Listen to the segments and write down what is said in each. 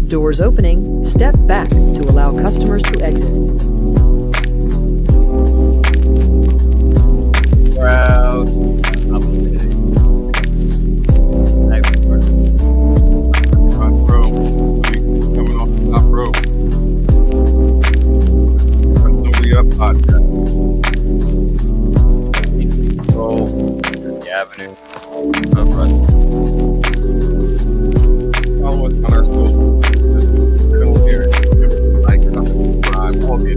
Doors opening. Step back to allow customers to exit. Crowd. Front row. Coming off the top row. Nobody up podcast. Roll the avenue. Up front. Follow us on our school. Like, subscribe, all the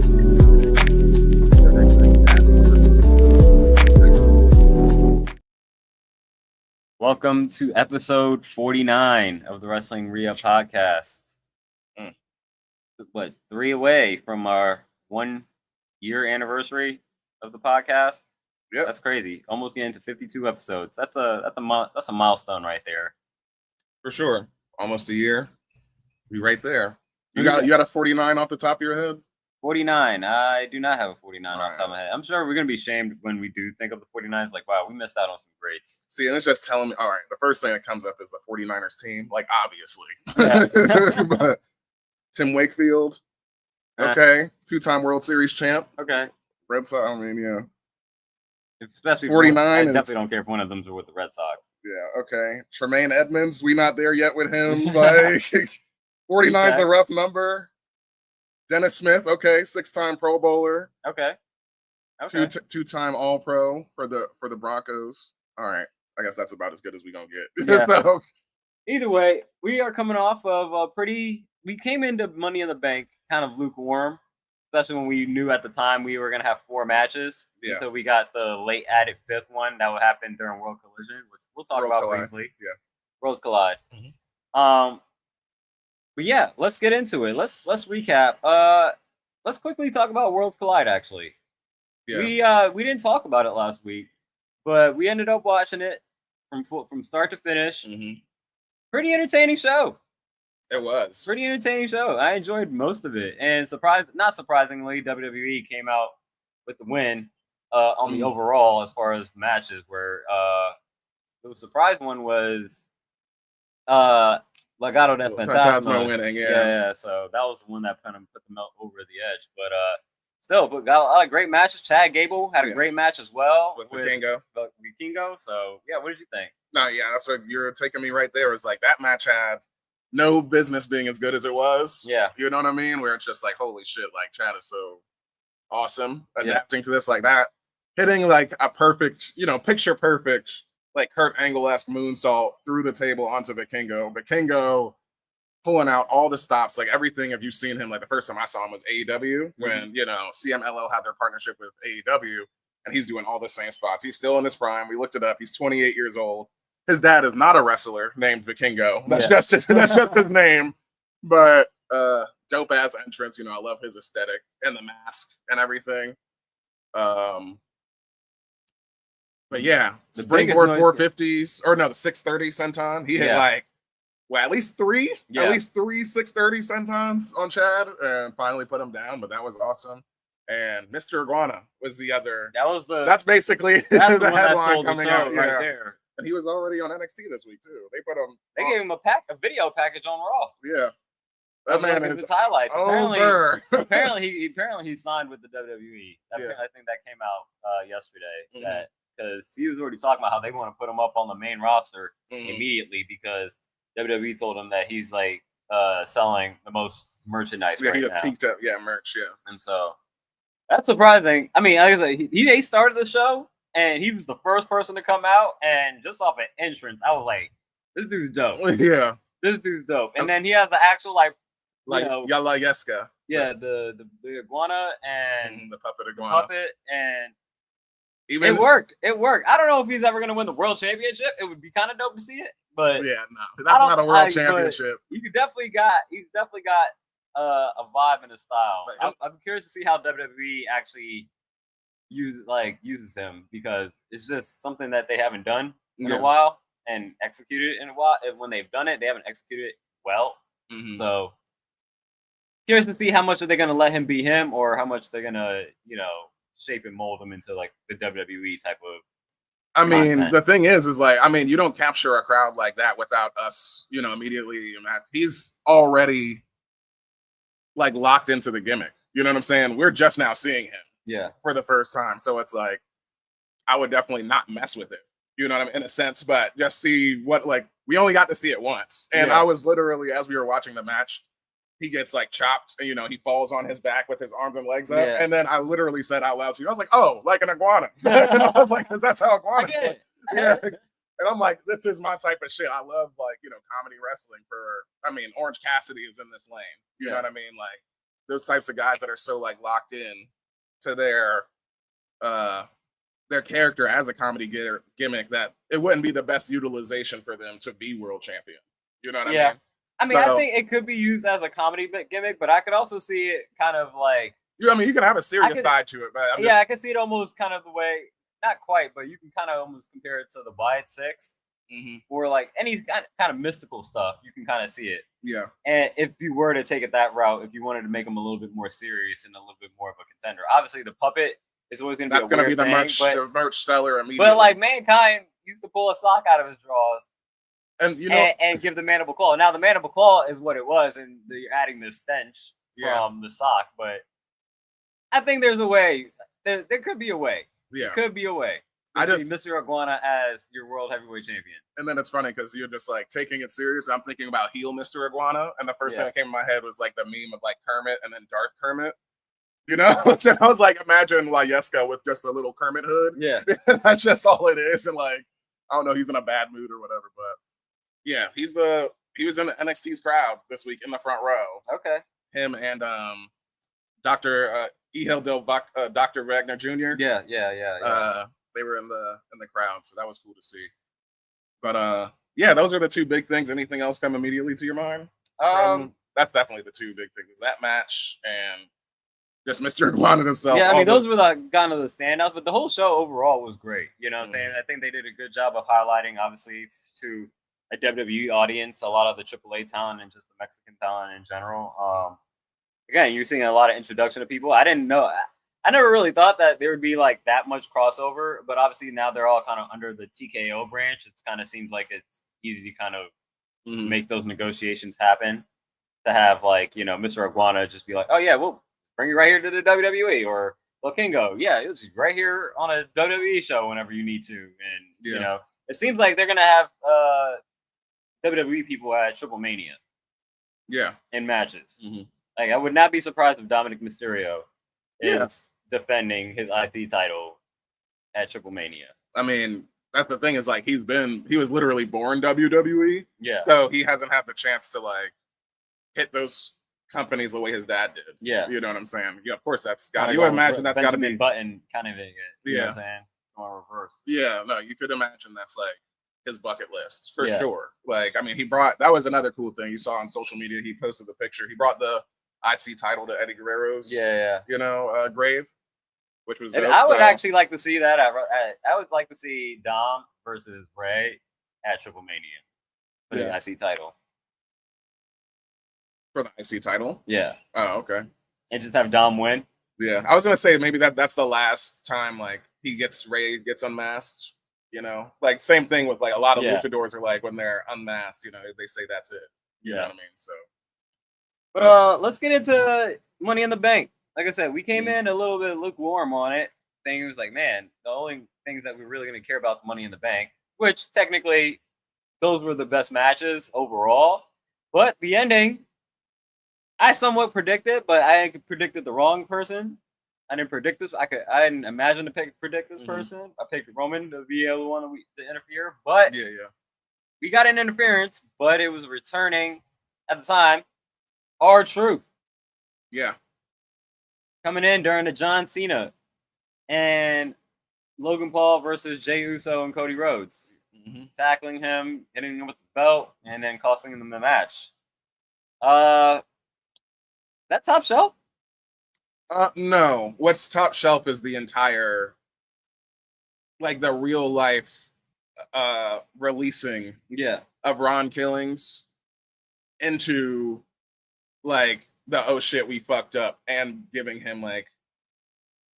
Welcome to episode 49 of the Wrestling Re-Up podcast. What, 3 away from our 1 year anniversary of the podcast? Yep. That's crazy. Almost getting to 52 episodes. That's a milestone right there. For sure. Almost a year. Be right there. You got a 49 off the top of your head? 49. I do not have a 49 off the top of Alright. my head. I'm sure we're going to be shamed when we do think of the 49s. Like, wow, we missed out on some greats. See, and it's just telling me, all right, the first thing that comes up is the 49ers team, like, obviously. Yeah. But Tim Wakefield, okay, 2-time World Series champ. Okay. Red Sox, I mean, yeah. Especially 49 I is- definitely don't care if one of them's with the Red Sox. Yeah, okay. Tremaine Edmonds, we not there yet with him. Like 49's a rough number. Dennis Smith, okay, 6-time Pro Bowler. Okay. Okay. Two-time All-Pro for the Broncos. All right. I guess that's about as good as we gonna get. Yeah. So, Either way, we are coming off of a we came into Money in the Bank kind of lukewarm, especially when we knew at the time we were going to have 4 matches. Yeah. Until we got the late added 5th one that would happen during World Collision, which we'll talk Worlds about Collide. briefly. Yeah. Worlds Collide. Mhm. But yeah, let's get into it. Let's recap. Let's quickly talk about Worlds Collide, actually. Yeah. We didn't talk about it last week, but we ended up watching it from start to finish. Mhm. Pretty entertaining show. It was. Pretty entertaining show. I enjoyed most of it, and not surprisingly, WWE came out with the win on the overall as far as the matches. Where the surprise one was Legado del Fantasma winning. Yeah. So that was the one that kind of put them over the edge. But still, but got a lot of great matches. Chad Gable had a great match as well With Vikingo. Vikingo. So yeah, what did you think? No, yeah, that's what you're taking me right there. It's like that match had no business being as good as it was. Yeah. You know what I mean? Where it's just like, holy shit, like Chad is so awesome adapting to this like that. Hitting like a perfect, picture perfect, like Kurt Angle-esque moonsault through the table onto Vikingo. Vikingo pulling out all the stops, like everything. If you've seen him, like the first time I saw him was AEW when, CMLL had their partnership with AEW and he's doing all the same spots. He's still in his prime. We looked it up. He's 28 years old. His dad is not a wrestler named Vikingo. That's just his name. But dope ass entrance. I love his aesthetic and the mask and everything. But yeah, The springboard biggest noise- 450s or no, the 630 senton. He hit at least three 630 sentons on Chad and finally put him down. But that was awesome. And Mr. Iguana was the other. That's basically the one that headline sold the coming show out right there. And he was already on NXT this week too. They gave him a video package on Raw. Yeah, that man is his highlights. over. Apparently he signed with the WWE. I think that came out yesterday. That because he was already talking about how they want to put him up on the main roster immediately because WWE told him that he's like selling the most merchandise right he now. just peaked up. Yeah, merch. Yeah, and so that's surprising. I mean, he started the show. And he was the first person to come out, and just off an entrance, I was like, "This dude's dope." Yeah, this dude's dope. And then he has the actual Yala Yeska. Yeah, the iguana and the puppet iguana. And Even it worked. It worked. I don't know if he's ever gonna win the world championship. It would be kind of dope to see it, but yeah, no, that's not a world championship. He's definitely got a vibe and a style. I'm curious to see how WWE actually uses him because it's just something that they haven't done in a while and executed in a while. And when they've done it, they haven't executed it well. So curious to see how much are they going to let him be him or how much they're going to, shape and mold him into like the WWE type of I My mean, opinion. the thing is like, I mean, you don't capture a crowd like that without us, immediately. He's already like locked into the gimmick. You know what I'm saying? We're just now seeing him Yeah. for the first time. So it's like, I would definitely not mess with it. You know what I mean? In a sense, but just see what, like, we only got to see it once. And Yeah. I was literally, as we were watching the match, he gets like chopped, and he falls on his back with his arms and legs up. Yeah. And then I literally said out loud to you, I was like, oh, like an iguana. And I was like, because that's how I iguana get it. yeah. And I'm like, this is my type of shit. I love like, comedy wrestling Orange Cassidy is in this lane. You know what I mean? Like those types of guys that are so like locked in to their character as a comedy gimmick that it wouldn't be the best utilization for them to be world champion. You know what I mean? I mean, I think it could be used as a comedy gimmick, but I could also see it kind of like. I mean, you can have a serious side to it, but I can see it almost kind of the way, not quite, but you can kind of almost compare it to the Wyatt Six, or like any kind of mystical stuff. You can kind of see it. Yeah. And if you were to take it that route, if you wanted to make them a little bit more serious and a little bit more of a contender, obviously the puppet is always going to be. That's going to be the merch seller immediately. But like Mankind used to pull a sock out of his drawers. And and give the mandible claw. Now the mandible claw is what it was, and you're adding the stench from the sock. But I think there's a way. There could be a way. Yeah, there could be a way. I just Mr. Iguana as your world heavyweight champion. And then it's funny because you're just like taking it serious. I'm thinking about heel Mr. Iguana, and the first thing that came in my head was like the meme of like Kermit and then Darth Kermit. And I was like, imagine Layeska with just a little Kermit hood. Yeah, that's just all it is. And like, I don't know, he's in a bad mood or whatever, but. Yeah, he was in the NXT's crowd this week in the front row. Okay. Him and Dr. Dr. Wagner Jr. Yeah. They were in the crowd, so that was cool to see. But yeah, those are the two big things. Anything else come immediately to your mind? That's definitely the two big things. That match and just Mr. Iguana himself. Yeah, I mean, those were like kind of the standouts, but the whole show overall was great. You know what I'm saying? I think they did a good job of highlighting, obviously, to a WWE audience, a lot of the AAA talent and just the Mexican talent in general. Again, you're seeing a lot of introduction of people. I didn't know. I never really thought that there would be like that much crossover, but obviously now they're all kind of under the TKO branch. It kind of seems like it's easy to kind of make those negotiations happen. To have like, Mr. Iguana just be like, oh yeah, we'll bring you right here to the WWE, or El Kingo, yeah, it was right here on a WWE show whenever you need to. And it seems like they're gonna have WWE people at Triple Mania. Yeah. In matches. Like, I would not be surprised if Dominic Mysterio is defending his IC title at Triple Mania. I mean, that's the thing is like he was literally born WWE. Yeah. So he hasn't had the chance to like hit those companies the way his dad did. Yeah. You know what I'm saying? Yeah, of course that's got you imagine that's gotta be Button kind of it. You know what I'm saying? On reverse. Yeah, no, you could imagine that's like his bucket list for sure. Like, I mean, that was another cool thing you saw on social media. He posted the picture. He brought the IC title to Eddie Guerrero's, grave, which was dope. I would actually like to see that. I would like to see Dom versus Ray at Triple Mania for the IC title. For the IC title? Yeah. Oh, okay. And just have Dom win? Yeah. I was gonna say maybe that's the last time like Ray gets unmasked. Like same thing with like a lot of luchadors are like when they're unmasked, they say that's it. You know what I mean? So, but let's get into Money in the Bank. Like I said, we came in a little bit lukewarm on it. Thing was like, man, the only things that we're really going to care about Money in the Bank, which technically those were the best matches overall. But the ending, I somewhat predicted, but I predicted the wrong person. I didn't predict this. I didn't imagine to predict this person. I picked Roman to be able to interfere, but we got an interference. But it was returning at the time. R-Truth, coming in during the John Cena and Logan Paul versus Jey Uso and Cody Rhodes, tackling him, hitting him with the belt, and then costing them the match. That top shelf. No. What's top shelf is the entire, like the real life releasing of Ron Killings into like the oh shit we fucked up and giving him like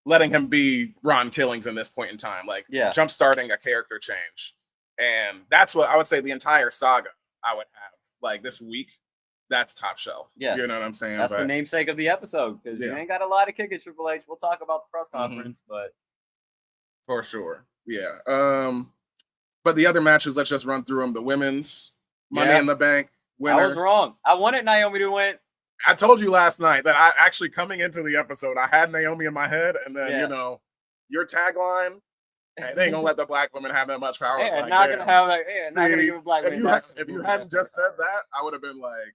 letting him be Ron Killings in this point in time, like jump starting a character change. And that's what I would say the entire saga I would have like this week. That's top shelf. Yeah. You know what I'm saying? That's the namesake of the episode because you ain't got a lot of kick at Triple H. We'll talk about the press conference, but for sure. Yeah. But the other matches, let's just run through them. The women's Money in the Bank winner. I was wrong. I wanted Naomi to win. I told you last night that I actually coming into the episode, I had Naomi in my head, and then you know, your tagline, hey, they ain't gonna let the black women have that much power. Yeah, like, not gonna have like, not gonna give a black man. If you hadn't just said that, I would have been like,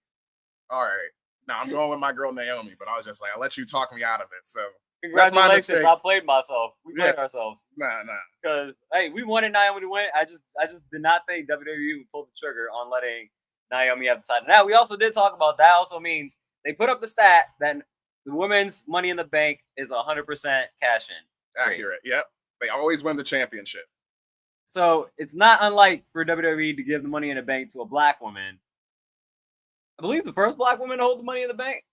all right, now I'm going with my girl Naomi, but I was just like, I'll let you talk me out of it. So congratulations, I played myself. We played ourselves. Nah. Because hey, we wanted Naomi to win. I just did not think WWE would pull the trigger on letting Naomi have the title. Now we also did talk about that. Also means they put up the stat that the women's Money in the Bank is 100% cash in. Accurate. Yep. They always win the championship. So it's not unlike for WWE to give the Money in the Bank to a black woman. I believe the first black woman to hold the Money in the Bank.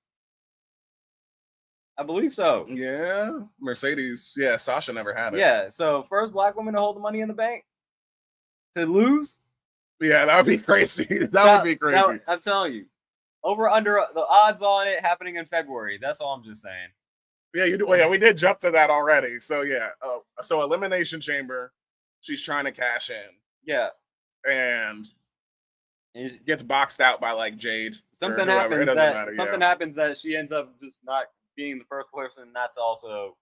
I believe so. Yeah. Mercedes. Yeah. Sasha never had it. Yeah. So first black woman to hold the Money in the Bank. To lose? Yeah, that would be crazy. That would be crazy. Now, I'm telling you. Over under the odds on it happening in February. That's all I'm just saying. Yeah, you do. Well, yeah, we did jump to that already. So yeah. So Elimination Chamber, she's trying to cash in. Yeah. And gets boxed out by like Jade. Something happens that she ends up just not being the first person not to also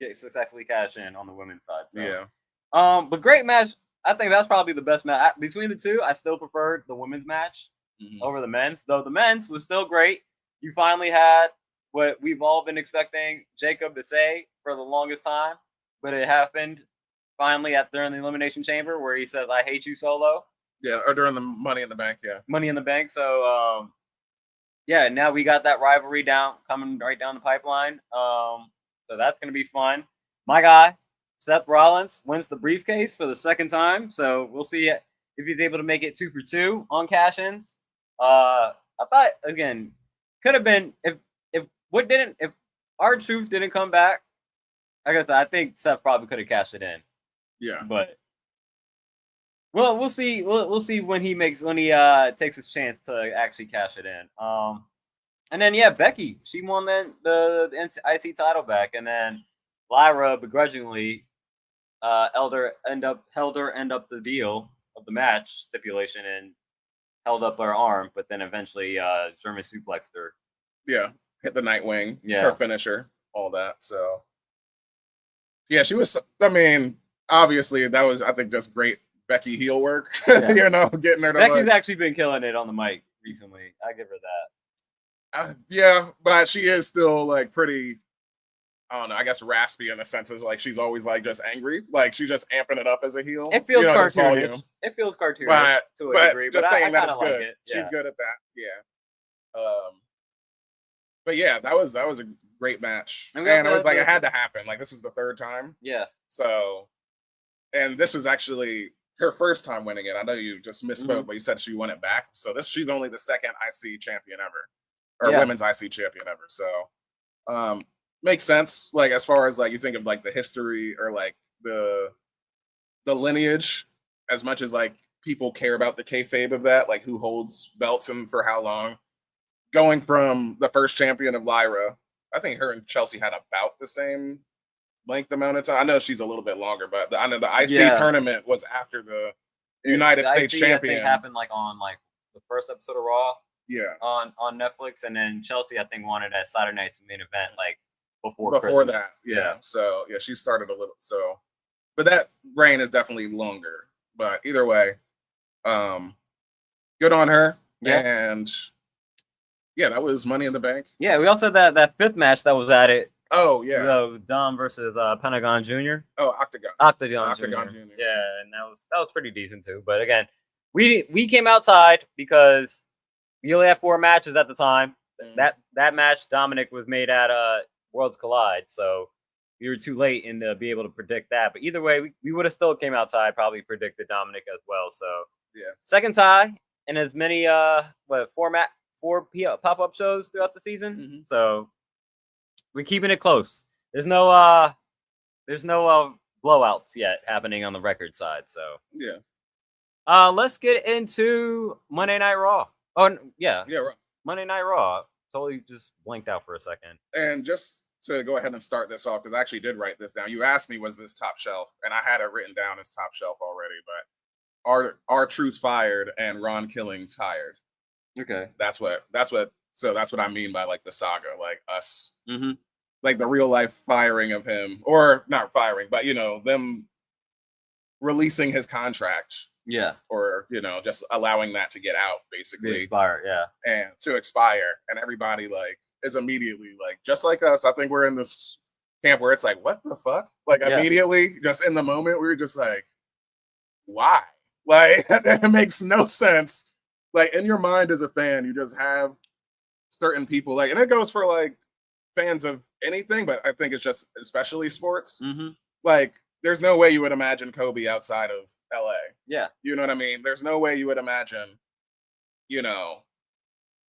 get successfully cash in on the women's side. So. Yeah. But great match. I think that's probably the best match between the two. I still preferred the women's match over the men's, though the men's was still great. You finally had what we've all been expecting Jacob to say for the longest time, but it happened finally during the Elimination Chamber where he says, "I hate you, Solo." Yeah, or during the Money in the Bank. Yeah, Money in the Bank. So, now we got that rivalry coming right down the pipeline. So that's gonna be fun. My guy, Seth Rollins, wins the briefcase for the second time. So we'll see if he's able to make it 2 for 2 on cash-ins. I thought again could have been if R-Truth didn't come back. Like I said, I think Seth probably could have cashed it in. Yeah, but we'll see. We'll see when he takes his chance to actually cash it in. And then Becky, she won the IC title back, and then Lyra begrudgingly held her end up the deal of the match stipulation and held up her arm, but then eventually German suplexed her. Yeah, hit the Nightwing, her finisher, all that. So yeah, she was. I mean, obviously that was I think just great Becky heel work. You know, getting her to Becky's actually been killing it on the mic recently. I give her that. Yeah, but she is still like pretty. I don't know. I guess raspy in a sense is like she's always like just angry, like she's just amping it up as a heel. It feels cartoonish. It feels cartoonish to a degree, but I kind of like it. Yeah. She's good at that. Yeah. But yeah, that was a great match, and it was like it had to happen. Like this was the third time. Yeah. So, and this was actually her first time winning it. I know you just misspoke, but you said she won it back. So she's only the second IC champion ever, or women's IC champion ever. So, makes sense. Like as far as like you think of like the history or like the lineage, as much as like people care about the kayfabe of that, like who holds belts and for how long. Going from the first champion of Lyra, I think her and Chelsea had about the same length amount of time. I know she's a little bit longer, but I know the IC tournament was after the United States IC, champion. I think happened like on like the first episode of Raw. Yeah. On Netflix, and then Chelsea I think wanted at Saturday night's main event like before Christmas. That. Yeah. So yeah, she started a little. So, but that reign is definitely longer. But either way, good on her. Yeah. And yeah, that was Money in the Bank. Yeah, we also had that fifth match that was at it. Oh, yeah. So Dom versus Pentagon Jr. Oh, Octagon. Octagon Jr. Yeah, and that was pretty decent too. But again, we came outside because we only had 4 matches at the time. That match, Dominic, was made at Worlds Collide, so we were too late in to be able to predict that. But either way, we would have still came outside, probably predicted Dominic as well. So yeah, second tie and as many 4 pop-up shows throughout the season. So we're keeping it close. There's no there's no blowouts yet happening on the record side. So yeah, let's get into Monday Night Raw. Oh yeah, right. Monday Night Raw. Totally just blanked out for a second. And just to go ahead and start this off, because I actually did write this down. You asked me, was this top shelf? And I had it written down as top shelf already, but R-Truth fired and Ron Killings hired. Okay. That's what I mean by like the saga, like us, Mm-hmm. like the real life firing of him, or not firing, but them releasing his contract. Yeah. Or, just allowing that to get out, basically. Expire, yeah. And to expire. And everybody, like, is immediately, like, just like us, I think we're in this camp where it's like, what the fuck? Like, immediately, just in the moment, we were just like, why? Like, it makes no sense. Like, in your mind as a fan, you just have certain people, like, and it goes for, like, fans of anything, but I think it's just especially sports. Mm-hmm. Like, there's no way you would imagine Kobe outside of LA. Yeah. You know what I mean? There's no way you would imagine,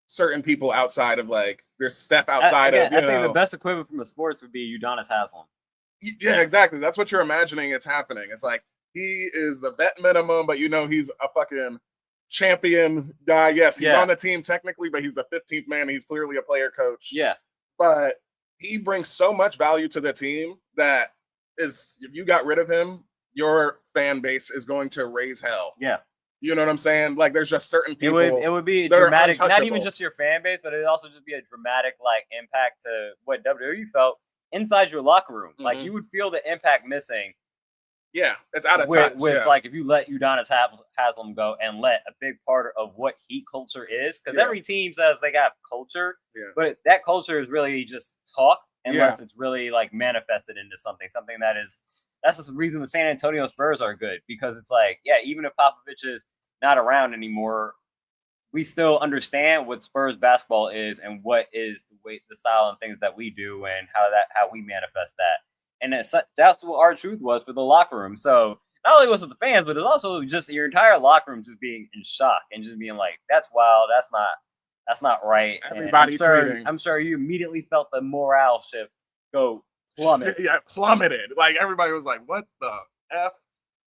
certain people outside of like there's Steph outside of. I think the best equivalent from the sports would be Udonis Haslem. Yeah, exactly. That's what you're imagining. It's happening. It's like he is the vet minimum, but he's a fucking champion guy. Yes, he's on the team technically, but he's the 15th man. He's clearly a player coach. Yeah. But he brings so much value to the team that if you got rid of him, your fan base is going to raise hell. Yeah. You know what I'm saying? Like, there's just certain people. It would be dramatic, not even just your fan base, but it'd also just be a dramatic like impact to what WWE felt inside your locker room. Mm-hmm. Like you would feel the impact missing. Yeah, it's out of touch. With like if you let Udonis Haslem go and let a big part of what Heat culture is, because every team says they got culture, but that culture is really just talk unless it's really like manifested into something that is. That's the reason the San Antonio Spurs are good, because it's like, even if Popovich is not around anymore, we still understand what Spurs basketball is and what is the style and things that we do and how we manifest that. And that's what R-Truth was for the locker room. So not only was it the fans, but it's also just your entire locker room just being in shock and just being like, that's wild, that's not right. Everybody I'm sure you immediately felt the morale shift go plummet. Yeah, plummeted. Like everybody was like, what the F?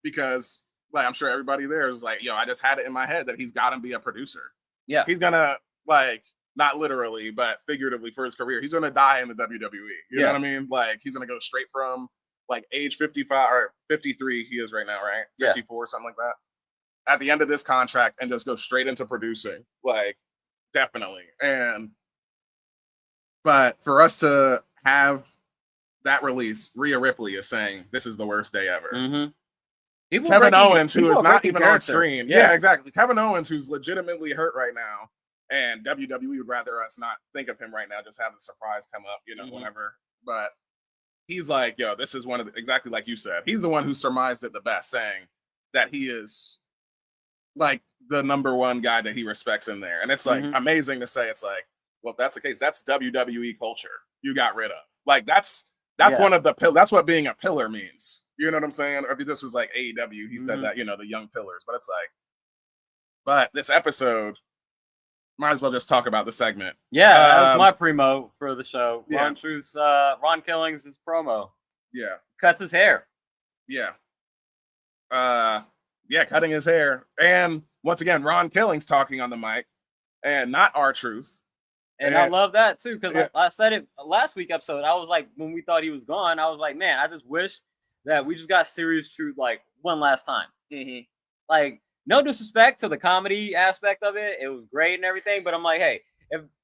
Because like I'm sure everybody there was like, I just had it in my head that he's gotta be a producer. Yeah. He's gonna like not literally, but figuratively for his career, he's gonna die in the WWE. You know what I mean? Like he's gonna go straight from like age 55 or 53, he is right now, right? 54, something like that. At the end of this contract and just go straight into producing. Like, definitely. But for us to have that release, Rhea Ripley is saying this is the worst day ever. Mm-hmm. Kevin Owens, who is not even on screen. Yeah, exactly. Kevin Owens, who's legitimately hurt right now, and WWE would rather us not think of him right now, just have the surprise come up, whenever. But he's like, this is one of exactly like you said. He's the one who surmised it the best, saying that he is like the number one guy that he respects in there. And it's like amazing to say. It's like, well, if that's the case, that's WWE culture you got rid of. Like that's one of the that's what being a pillar means. You know what I'm saying? Or if this was like AEW, he said that, the young pillars. But it's like, but this episode, might as well just talk about the segment. Yeah, that was my primo for the show. Ron Killings' promo. Yeah. Cuts his hair. Yeah. Cutting his hair. And once again, Ron Killings talking on the mic and not R-Truth. And I love that too, because I said it last week episode. I was like, when we thought he was gone, I was like, man, I just wish that we just got serious truth like one last time. Mm-hmm. Like, no disrespect to the comedy aspect of it. It was great and everything, but I'm like, hey,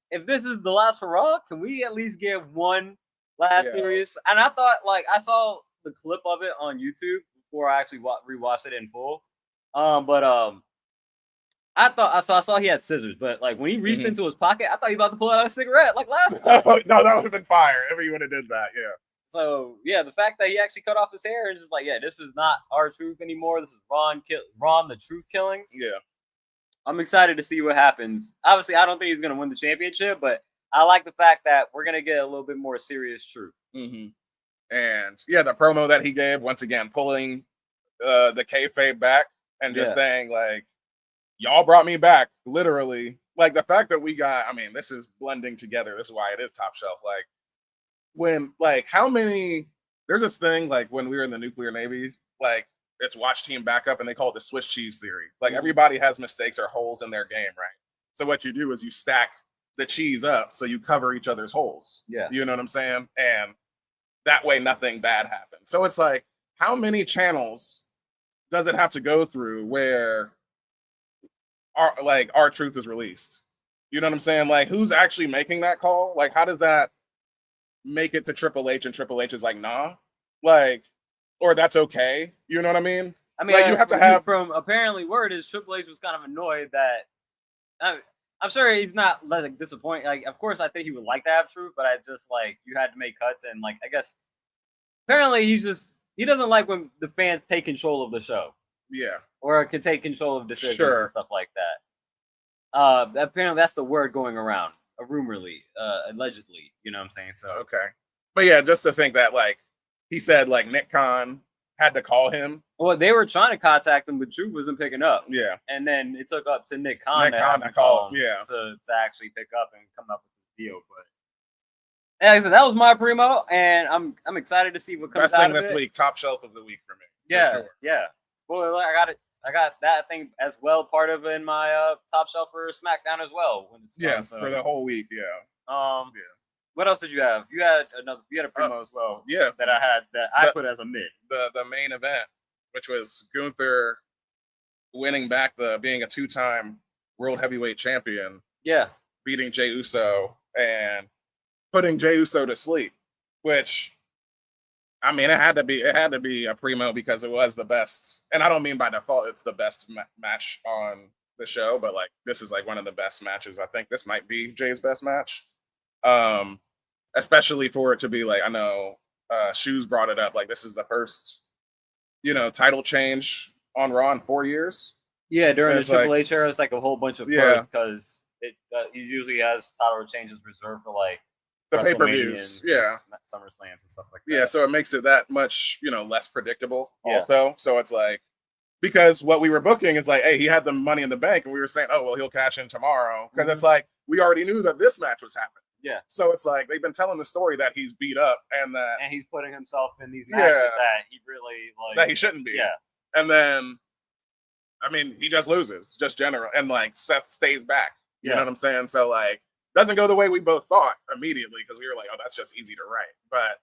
if this is the last hurrah, can we at least get one last serious? And I thought, like, I saw the clip of it on YouTube before I actually rewatched it in full. I saw he had scissors, but like when he reached into his pocket, I thought he was about to pull out a cigarette like last time. No, that would have been fire if he would have did that. Yeah. So the fact that he actually cut off his hair and just like, this is not R-Truth anymore. This is Ron the Truth Killings. Yeah. I'm excited to see what happens. Obviously, I don't think he's gonna win the championship, but I like the fact that we're gonna get a little bit more serious truth. Mm-hmm. And the promo that he gave, once again, pulling the kayfabe back and just saying like, y'all brought me back, literally. Like the fact that we got, this is blending together. This is why it is top shelf. Like when, like how many there's this thing like when we were in the nuclear navy, like it's watch team backup, and they call it the Swiss cheese theory. Like everybody has mistakes or holes in their game, right? So what you do is you stack the cheese up so you cover each other's holes. Yeah. You know what I'm saying? And that way nothing bad happens. So it's like, how many channels does it have to go through where our truth is released? You know what I'm saying? Like, who's actually making that call? Like, how does that make it to Triple H, and Triple H is like, nah, like, or that's okay? You know what I mean? I mean, like, you have to have from apparently word is Triple H was kind of annoyed that I'm sure he's not like disappointed. Like, of course, I think he would like to have truth, but I just like you had to make cuts, and like I guess apparently he doesn't like when the fans take control of the show. Yeah, or can take control of decisions and stuff like that. Apparently, that's the word going around, rumorly, allegedly. You know what I'm saying? So okay, but yeah, just to think that like he said like Nick Khan had to call him. Well, they were trying to contact him, but Drew wasn't picking up. Yeah. And then it took up to Nick Khan to call him, yeah, to actually pick up and come up with the deal. But like I said, that was my primo, and I'm excited to see what comes out of it. Best thing this week, top shelf of the week for me. Yeah, for sure. yeah. Spoiler, I got that thing as well, part of in my top shelf for SmackDown as well. When it's yeah, so. For the whole week, yeah. Yeah. What else did you have? You had a primo as well. Yeah. That I had I put as a mid. The main event, which was Gunther winning back being a 2-time World Heavyweight Champion. Yeah. Beating Jey Uso and putting Jey Uso to sleep, which I mean, it had to be a primo because it was the best. And I don't mean by default it's the best match on the show, but like this is like one of the best matches. I think this might be Jay's best match. Especially for it to be like, I know Shoes brought it up, like this is the first, title change on Raw in 4 years. Yeah, during the Triple H era, it's like a whole bunch of firsts because he usually has title changes reserved for like the pay-per-views, SummerSlams and stuff like that. Yeah, so it makes it that much, less predictable also. So it's like, because what we were booking is like, hey, he had the Money in the Bank, and we were saying, oh, well, he'll cash in tomorrow. Because it's like, we already knew that this match was happening. Yeah. So it's like, they've been telling the story that he's beat up and he's putting himself in these matches that he really, like... That he shouldn't be. Yeah. And then, I mean, he just loses, just general. And like, Seth stays back. You know what I'm saying? So like, doesn't go the way we both thought immediately, because we were like, oh, that's just easy to write. But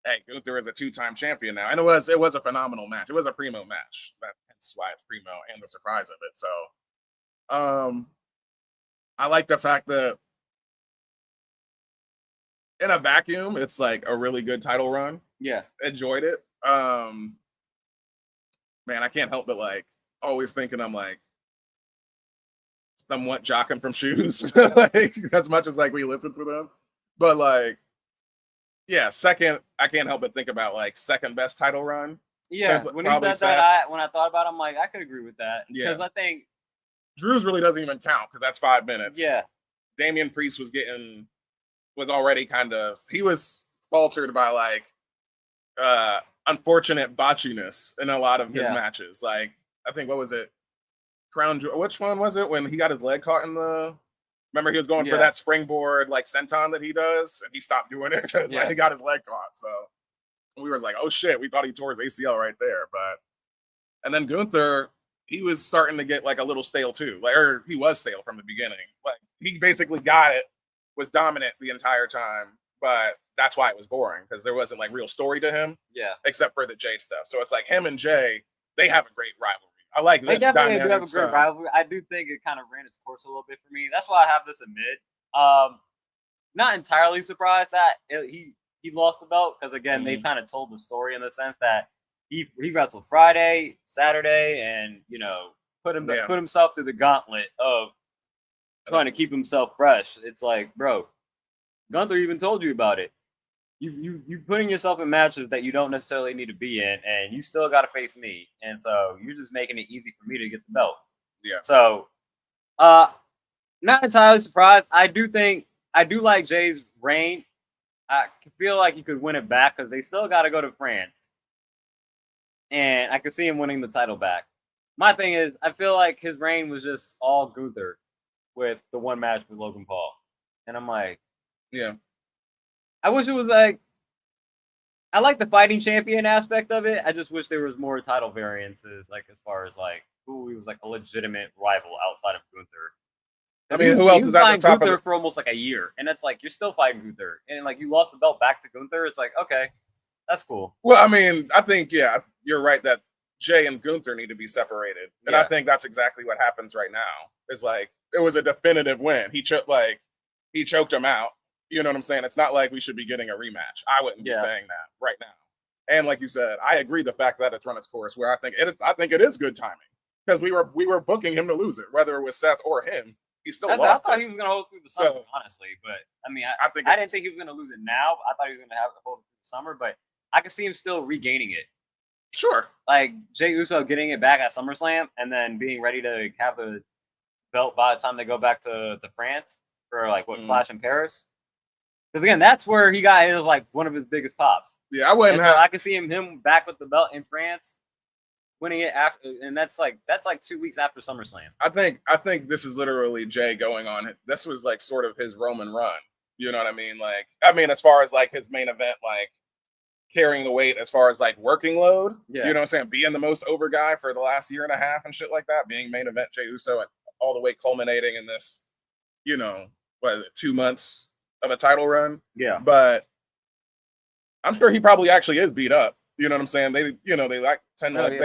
hey, Gunther is a 2-time champion now. And it was a phenomenal match. It was a primo match. That's why it's primo and the surprise of it. So I like the fact that in a vacuum, it's like a really good title run. Yeah. Enjoyed it. Man, I can't help but like always thinking I'm like somewhat jocking from Shoes, like as much as like we listen to them, but like, yeah, second, I can't help but think about like second best title run. Yeah, when he said that, when I thought about it, I'm like, I could agree with that. Yeah, because I think Drew's really doesn't even count because that's 5 minutes. Yeah, Damian Priest was already kind of, he was faltered by like unfortunate botchiness in a lot of his matches. Like, I think, what was it? Which one was it when he got his leg caught in the? Remember, he was going for that springboard like senton that he does, and he stopped doing it because like, he got his leg caught. So we were like, oh shit, we thought he tore his ACL right there. But and then Gunther, he was starting to get like a little stale too. Like, or he was stale from the beginning. Like, he basically got it, was dominant the entire time, but that's why it was boring, because there wasn't like real story to him. Yeah. Except for the Jay stuff. So it's like him and Jay, they have a great rivalry. I like this. They definitely do have a great rivalry. I do think it kind of ran its course a little bit for me. That's why I have this amid. Not entirely surprised that he lost the belt, because again, they kind of told the story in the sense that he wrestled Friday, Saturday, and put himself through the gauntlet of trying to keep himself fresh. It's like, bro, Gunther even told you about it. You putting yourself in matches that you don't necessarily need to be in, and you still got to face me, and so you're just making it easy for me to get the belt. Yeah. So, not entirely surprised. I do like Jay's reign. I feel like he could win it back because they still got to go to France, and I could see him winning the title back. My thing is, I feel like his reign was just all Gunther with the one match with Logan Paul, and I'm like, yeah. I wish it was like I like the fighting champion aspect of it. I just wish there was more title variances, like as far as like who he was like a legitimate rival outside of Gunther. I mean, who else was at the top Gunther of for almost like a year, and it's like you're still fighting Gunther, and like you lost the belt back to Gunther. It's like okay, that's cool. Well, I mean, I think you're right that Jay and Gunther need to be separated, and I think that's exactly what happens right now. It's like it was a definitive win. He choked him out. You know what I'm saying? It's not like we should be getting a rematch. I wouldn't be saying that right now. And like you said, I agree the fact that it's run its course. Where I think it is good timing because we were booking him to lose it, whether it was Seth or him. He still lost. I thought he was going to hold through the summer, honestly. But I mean, I didn't think he was going to lose it now. I thought he was going to have to hold it through the summer, but I could see him still regaining it. Sure. Like Jey Uso getting it back at SummerSlam and then being ready to have the belt by the time they go back to France for like Clash in Paris. Because again, that's where he got his like one of his biggest pops. Yeah, I wouldn't have. I could see him back with the belt in France, winning it after, and that's like 2 weeks after SummerSlam. I think this is literally Jay going on. This was like sort of his Roman run. You know what I mean? Like, I mean, as far as like his main event, like carrying the weight, as far as like working load. Yeah. You know what I'm saying? Being the most over guy for the last year and a half and shit like that. Being main event Jey Uso and all the way culminating in this, 2 months of a title run. Yeah. But I'm sure he probably actually is beat up. You know what I'm saying? They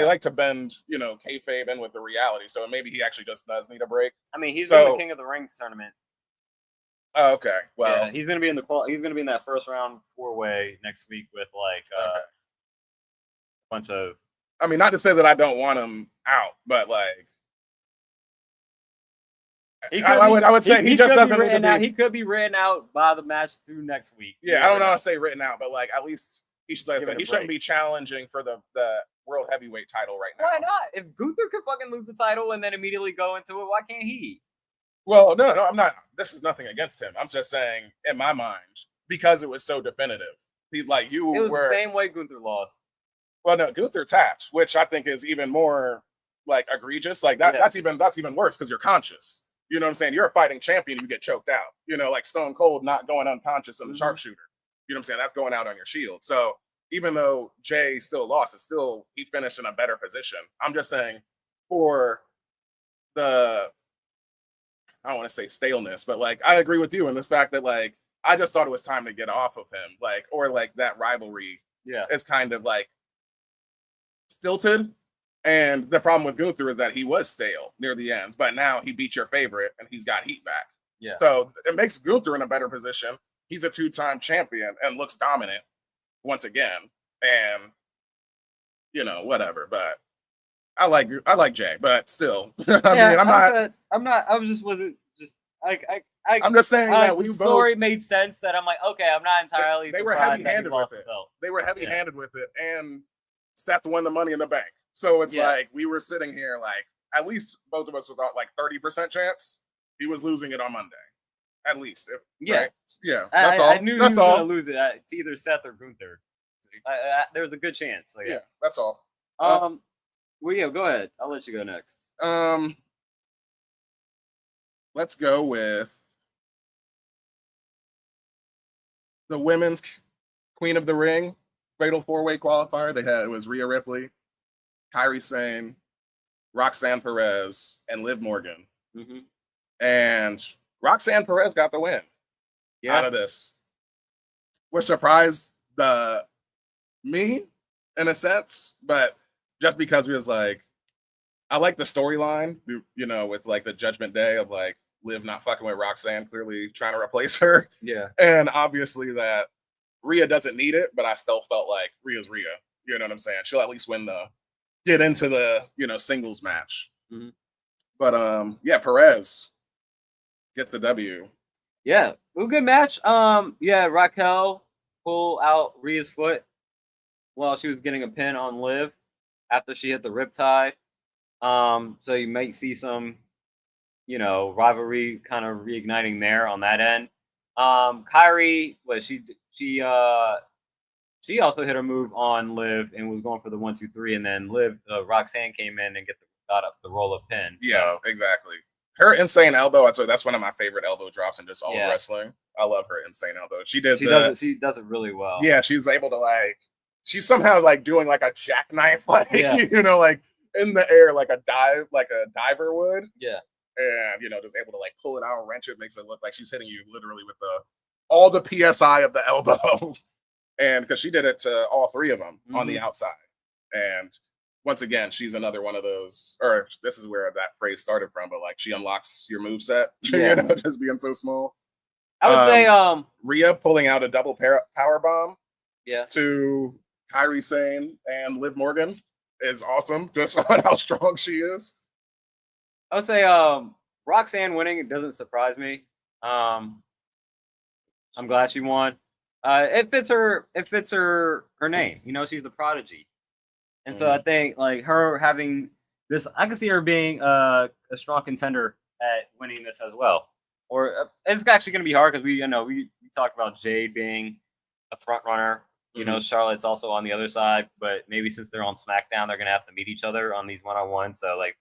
like to bend, kayfabe in with the reality. So maybe he actually just does need a break. I mean, he's in the King of the Ring tournament. Oh, okay. Well, yeah, he's gonna be in that first round 4-way next week with like a bunch of. I mean, not to say that I don't want him out, but like, I would say he just doesn't need to be. He could be written out by the match through next week. Yeah, I don't know how to say written out, but like at least he shouldn't be challenging for the World Heavyweight title right now. Why not? If Gunther could fucking lose the title and then immediately go into it, why can't he? Well, no, I'm not. This is nothing against him. I'm just saying, in my mind, because it was so definitive. It was the same way Gunther lost. Well, no, Gunther tapped, which I think is even more like egregious. Like that. Yeah. That's even worse because you're conscious. You know what I'm saying? You're a fighting champion, you get choked out. Like Stone Cold not going unconscious in the sharpshooter. You know what I'm saying? That's going out on your shield. So even though Jay still lost, he finished in a better position. I'm just saying for the, I don't want to say staleness, but like I agree with you in the fact that like I just thought it was time to get off of him, like, or like that rivalry is kind of like stilted. And the problem with Gunther is that he was stale near the end, but now he beat your favorite and he's got heat back. Yeah. So it makes Gunther in a better position. He's a 2-time champion and looks dominant once again. And whatever. But I like Jay, but still, I'm just saying that the story made sense. That I'm like, okay, I'm not entirely. They were heavy-handed with it. They were heavy-handed with it, and Seth won the Money in the Bank. So it's like we were sitting here like at least both of us without like 30% chance he was losing it on Monday. At least. Right? Yeah. That's all. I knew he was going to lose it. It's either Seth or Gunther. There was a good chance. So yeah, that's all. Well, yeah, go ahead. I'll let you go next. Let's go with the women's Queen of the Ring Fatal 4-Way qualifier. It was Rhea Ripley, Kairi Sane, Roxanne Perez, and Liv Morgan. Mm-hmm. And Roxanne Perez got the win out of this, which surprised me in a sense, but just because we was like, I like the storyline, with like the Judgment Day of like Liv not fucking with Roxanne, clearly trying to replace her. Yeah. And obviously that Rhea doesn't need it, but I still felt like Rhea's Rhea. You know what I'm saying? She'll at least get into the, singles match. Mm-hmm. But Perez gets the W. Yeah. Well, good match. Raquel pulled out Rhea's foot while she was getting a pin on Liv after she hit the riptide. So you might see some, rivalry kind of reigniting there on that end. Kairi, she also hit a move on Liv and was going for the 1-2-3, and then Roxanne came in and got up the roll up pin. Yeah, exactly. Her insane elbow, that's one of my favorite elbow drops in just all of wrestling. I love her insane elbow. She does it really well. Yeah, she's able to like she's somehow like doing like a jackknife, like like in the air, like a diver would. Yeah. And just able to like pull it out, wrench it, makes it look like she's hitting you literally with all the PSI of the elbow. And because she did it to all three of them on the outside. And once again, she's another one of those, or this is where that phrase started from, but like she unlocks your moveset, just being so small. I would say Rhea pulling out a double power bomb yeah, to Kairi Sane and Liv Morgan is awesome, just on how strong she is. I would say Roxanne winning, it doesn't surprise me. I'm glad she won. It fits her name. She's the prodigy. And so I think like her having this, I can see her being a strong contender at winning this as well. Or it's actually going to be hard because we talked about Jade being a front runner. Charlotte's also on the other side, but maybe since they're on SmackDown, they're going to have to meet each other on these one-on-ones. So like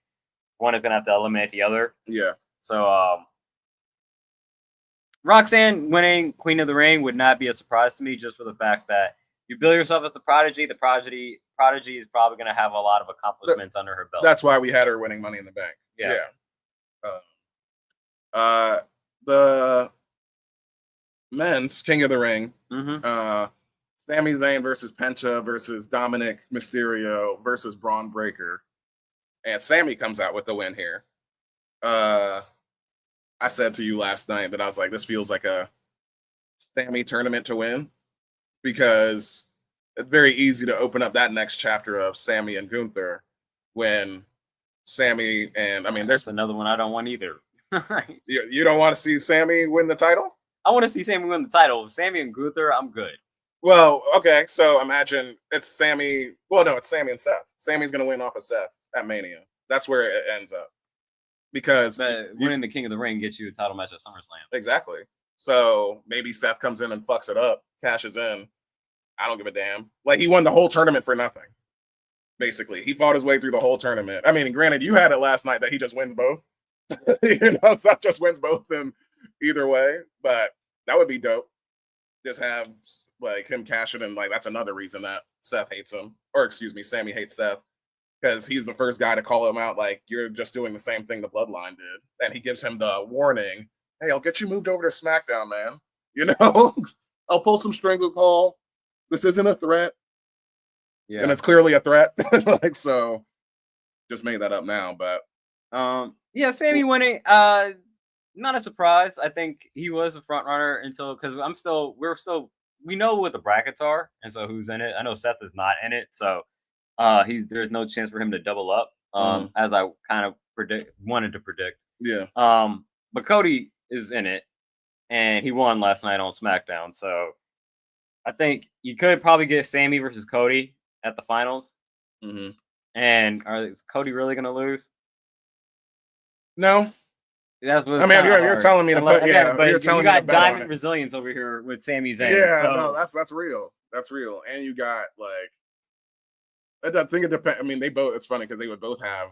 one is going to have to eliminate the other. Yeah. So Roxanne winning Queen of the Ring would not be a surprise to me, just for the fact that you bill yourself as the prodigy. The prodigy is probably going to have a lot of accomplishments under her belt. That's why we had her winning Money in the Bank. Yeah. The men's King of the Ring. Mm-hmm. Sami Zayn versus Penta versus Dominic Mysterio versus Braun Breaker. And Sami comes out with the win here. I said to you last night that I was like, this feels like a Sami tournament to win, because it's very easy to open up that next chapter of Sami and Gunther when Sami and there's another one I don't want either. You don't want to see Sami win the title? I want to see Sami win the title. Sami and Gunther, I'm good. Well, okay, so imagine it's Sami. Well, no, it's Sami and Seth. Sami's going to win off of Seth at Mania. That's where it ends up. Because winning the King of the Ring gets you a title match at SummerSlam. Exactly. So maybe Seth comes in and fucks it up, cashes in. I don't give a damn. Like, he won the whole tournament for nothing. Basically, he fought his way through the whole tournament. I mean, granted, you had it last night that he just wins both. Seth just wins both in either way, but that would be dope. Just have like him cash it in. Like, that's another reason that Seth hates him, or excuse me, Sami hates Seth, because he's the first guy to call him out. Like, you're just doing the same thing the Bloodline did, and he gives him the warning. Hey, I'll get you moved over to SmackDown, man. I'll pull some strangle call. This isn't a threat. Yeah. And it's clearly a threat. Like, so just made that up now, but yeah, Sami winning, not a surprise. I think he was a front runner until, because we know what the brackets are, and so who's in it. I know Seth is not in it, so there's no chance for him to double up, as I kind of wanted to predict. Yeah. But Cody is in it, and he won last night on SmackDown, so I think you could probably get Sami versus Cody at the finals. Mm-hmm. And is Cody really going to lose? No. That's what you're telling me to put. Yeah, but you're telling you me got diamond resilience over here with Sami Zayn. Yeah, so. no, that's real. That's real. And you got like, I think it depends. I mean, they both. It's funny because they would both have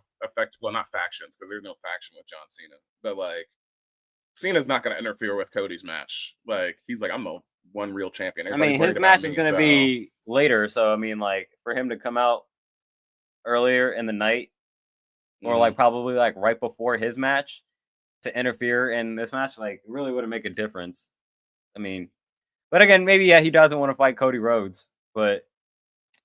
well, not factions, because there's no faction with John Cena, but like, Cena's not going to interfere with Cody's match. Like, he's like, I'm the one real champion. His match is going to be later, so like for him to come out earlier in the night, or like probably like right before his match, to interfere in this match, like, really wouldn't make a difference. But again, maybe he doesn't want to fight Cody Rhodes, but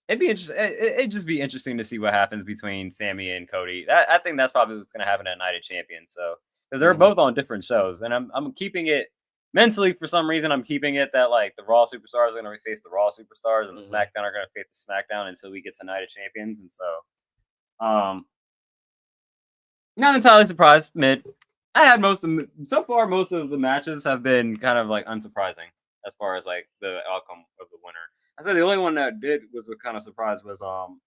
it'd be interesting. It'd just be interesting to see what happens between Sami and Cody. I think that's probably what's going to happen at Night of Champions. So, because they're both on different shows, and I'm keeping it mentally, for some reason. I'm keeping it that like the Raw superstars are going to face the Raw superstars, and the SmackDown are going to face the SmackDown until we get to Night of Champions. And so, not entirely surprised. I had most of the matches have been kind of like unsurprising as far as like the outcome of the winner. I said the only one that was a kind of surprise was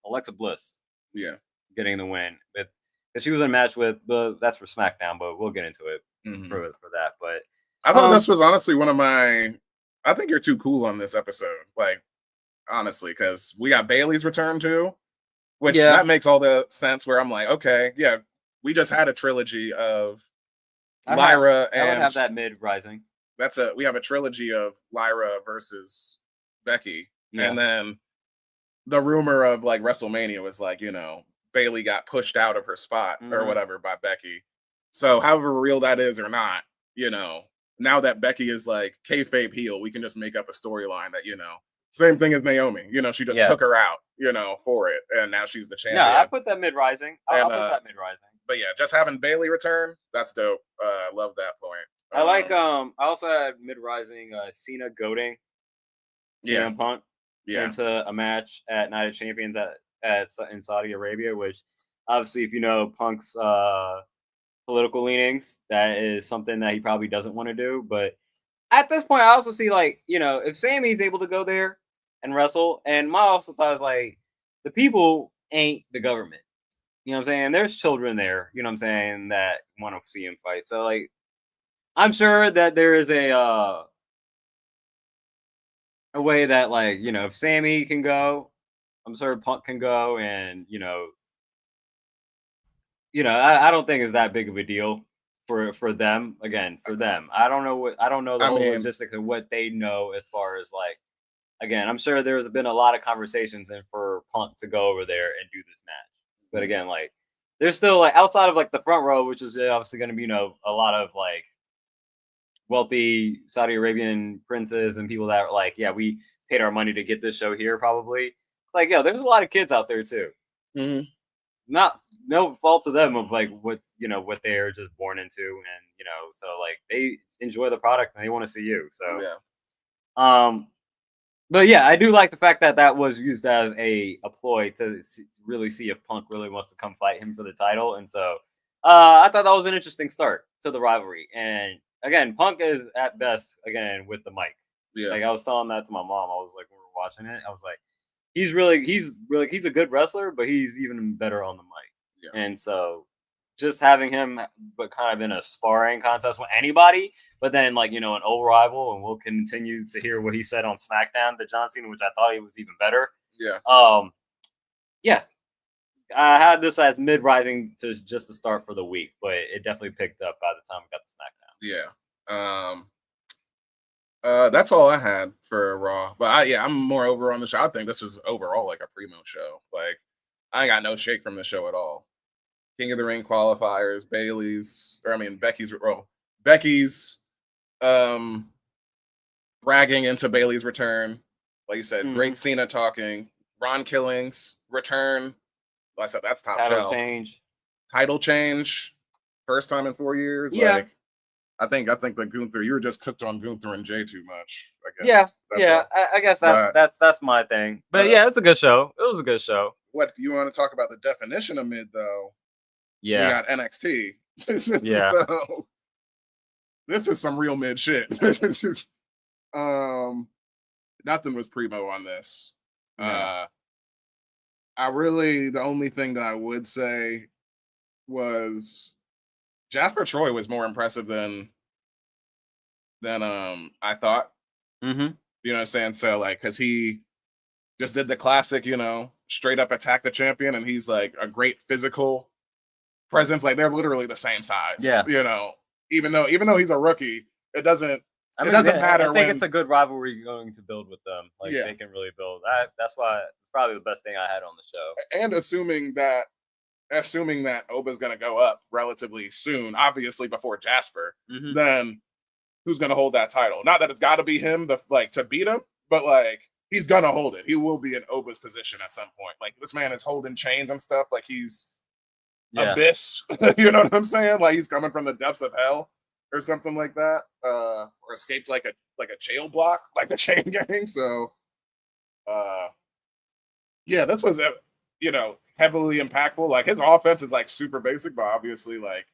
Alexa Bliss. Yeah, getting the win. But she was in a match with that's for SmackDown, but we'll get into it for that. But I thought this was honestly one of my. I think you're too cool on this episode. Like, honestly, because we got Bayley's return too, which that makes all the sense. Where I'm like, okay, yeah, we just had a trilogy of Lyra and I would have that mid rising. We have a trilogy of Lyra versus Becky, and then the rumor of like WrestleMania was like, Bailey got pushed out of her spot or whatever by Becky. So however real that is or not, now that Becky is like kayfabe heel, we can just make up a storyline that, same thing as Naomi. She just took her out, for it. And now she's the champion. Yeah, I put that mid-rising. I'll put that mid-rising. But yeah, just having Bailey return, that's dope. Love that point. I like I also had mid-rising Cena goading CM Punk into a match at Night of Champions in Saudi Arabia, which obviously if you know Punk's political leanings, that is something that he probably doesn't want to do. But at this point, I also see like, if Sammy's able to go there and wrestle, and my also thought is like the people ain't the government. You know what I'm saying? There's children there, you know what I'm saying, that want to see him fight. So like I'm sure that there is a way that like, if Sammy can go, I'm sure Punk can go, and I don't think it's that big of a deal for them. Again, for them, I don't know the whole logistics of what they know as far as like. Again, I'm sure there's been a lot of conversations and for Punk to go over there and do this match. But again, like there's still like outside of like the front row, which is obviously going to be a lot of like wealthy Saudi Arabian princes and people that are like, yeah, we paid our money to get this show here. Probably it's like, there's a lot of kids out there too. Mm-hmm. No fault to them of like what they're just born into, and so like they enjoy the product and they want to see you. So but yeah, I do like the fact that was used as a ploy to really see if Punk really wants to come fight him for the title, and so I thought that was an interesting start to the rivalry. And again, Punk is at best again with the mic. Yeah, like I was telling that to my mom. I was like, when we were watching it, I was like, he's a good wrestler, but he's even better on the mic. Yeah. And so just having him, but kind of in a sparring contest with anybody, but then like, an old rival, and we'll continue to hear what he said on SmackDown to John Cena, which I thought he was even better. Yeah. Yeah. I had this as mid-rising to just to start for the week, but it definitely picked up by the time we got to SmackDown. Yeah. That's all I had for Raw. But I'm more over on the show. I think this was overall like a primo show. Like I ain't got no shake from the show at all. King of the Ring qualifiers, Becky's bragging into Bailey's return. Like you said, great Cena talking. Ron Killings return. Like I said, that's top shelf. Title change. First time in 4 years. Yeah. Like, I think the Gunther, you were just cooked on Gunther and Jay too much. I guess. I guess that's my thing. But it's a good show. It was a good show. What do you want to talk about the definition of mid though? Yeah. We got NXT. Yeah. So, this is some real mid shit. Nothing was primo on this. Yeah. The only thing that I would say was Jasper Troy was more impressive than I thought. Mm-hmm. You know what I'm saying? So like, cause he just did the classic, straight up attack the champion, and he's like a great physical presence. Like they're literally the same size. Yeah. Even though he's a rookie, it doesn't matter. I think it's a good rivalry going to build with them. Like they can really build. That's why it's probably the best thing I had on the show. And assuming that Oba's gonna go up relatively soon, obviously before Jasper, then who's gonna hold that title? Not that it's got to be him, to beat him, but like he's gonna hold it. He will be in Oba's position at some point. Like this man is holding chains and stuff. Like he's Abyss. You know what I'm saying? Like he's coming from the depths of hell or something like that, or escaped like a jail block, like the Chain Gang. So, this was heavily impactful. Like his offense is like super basic, but obviously, like,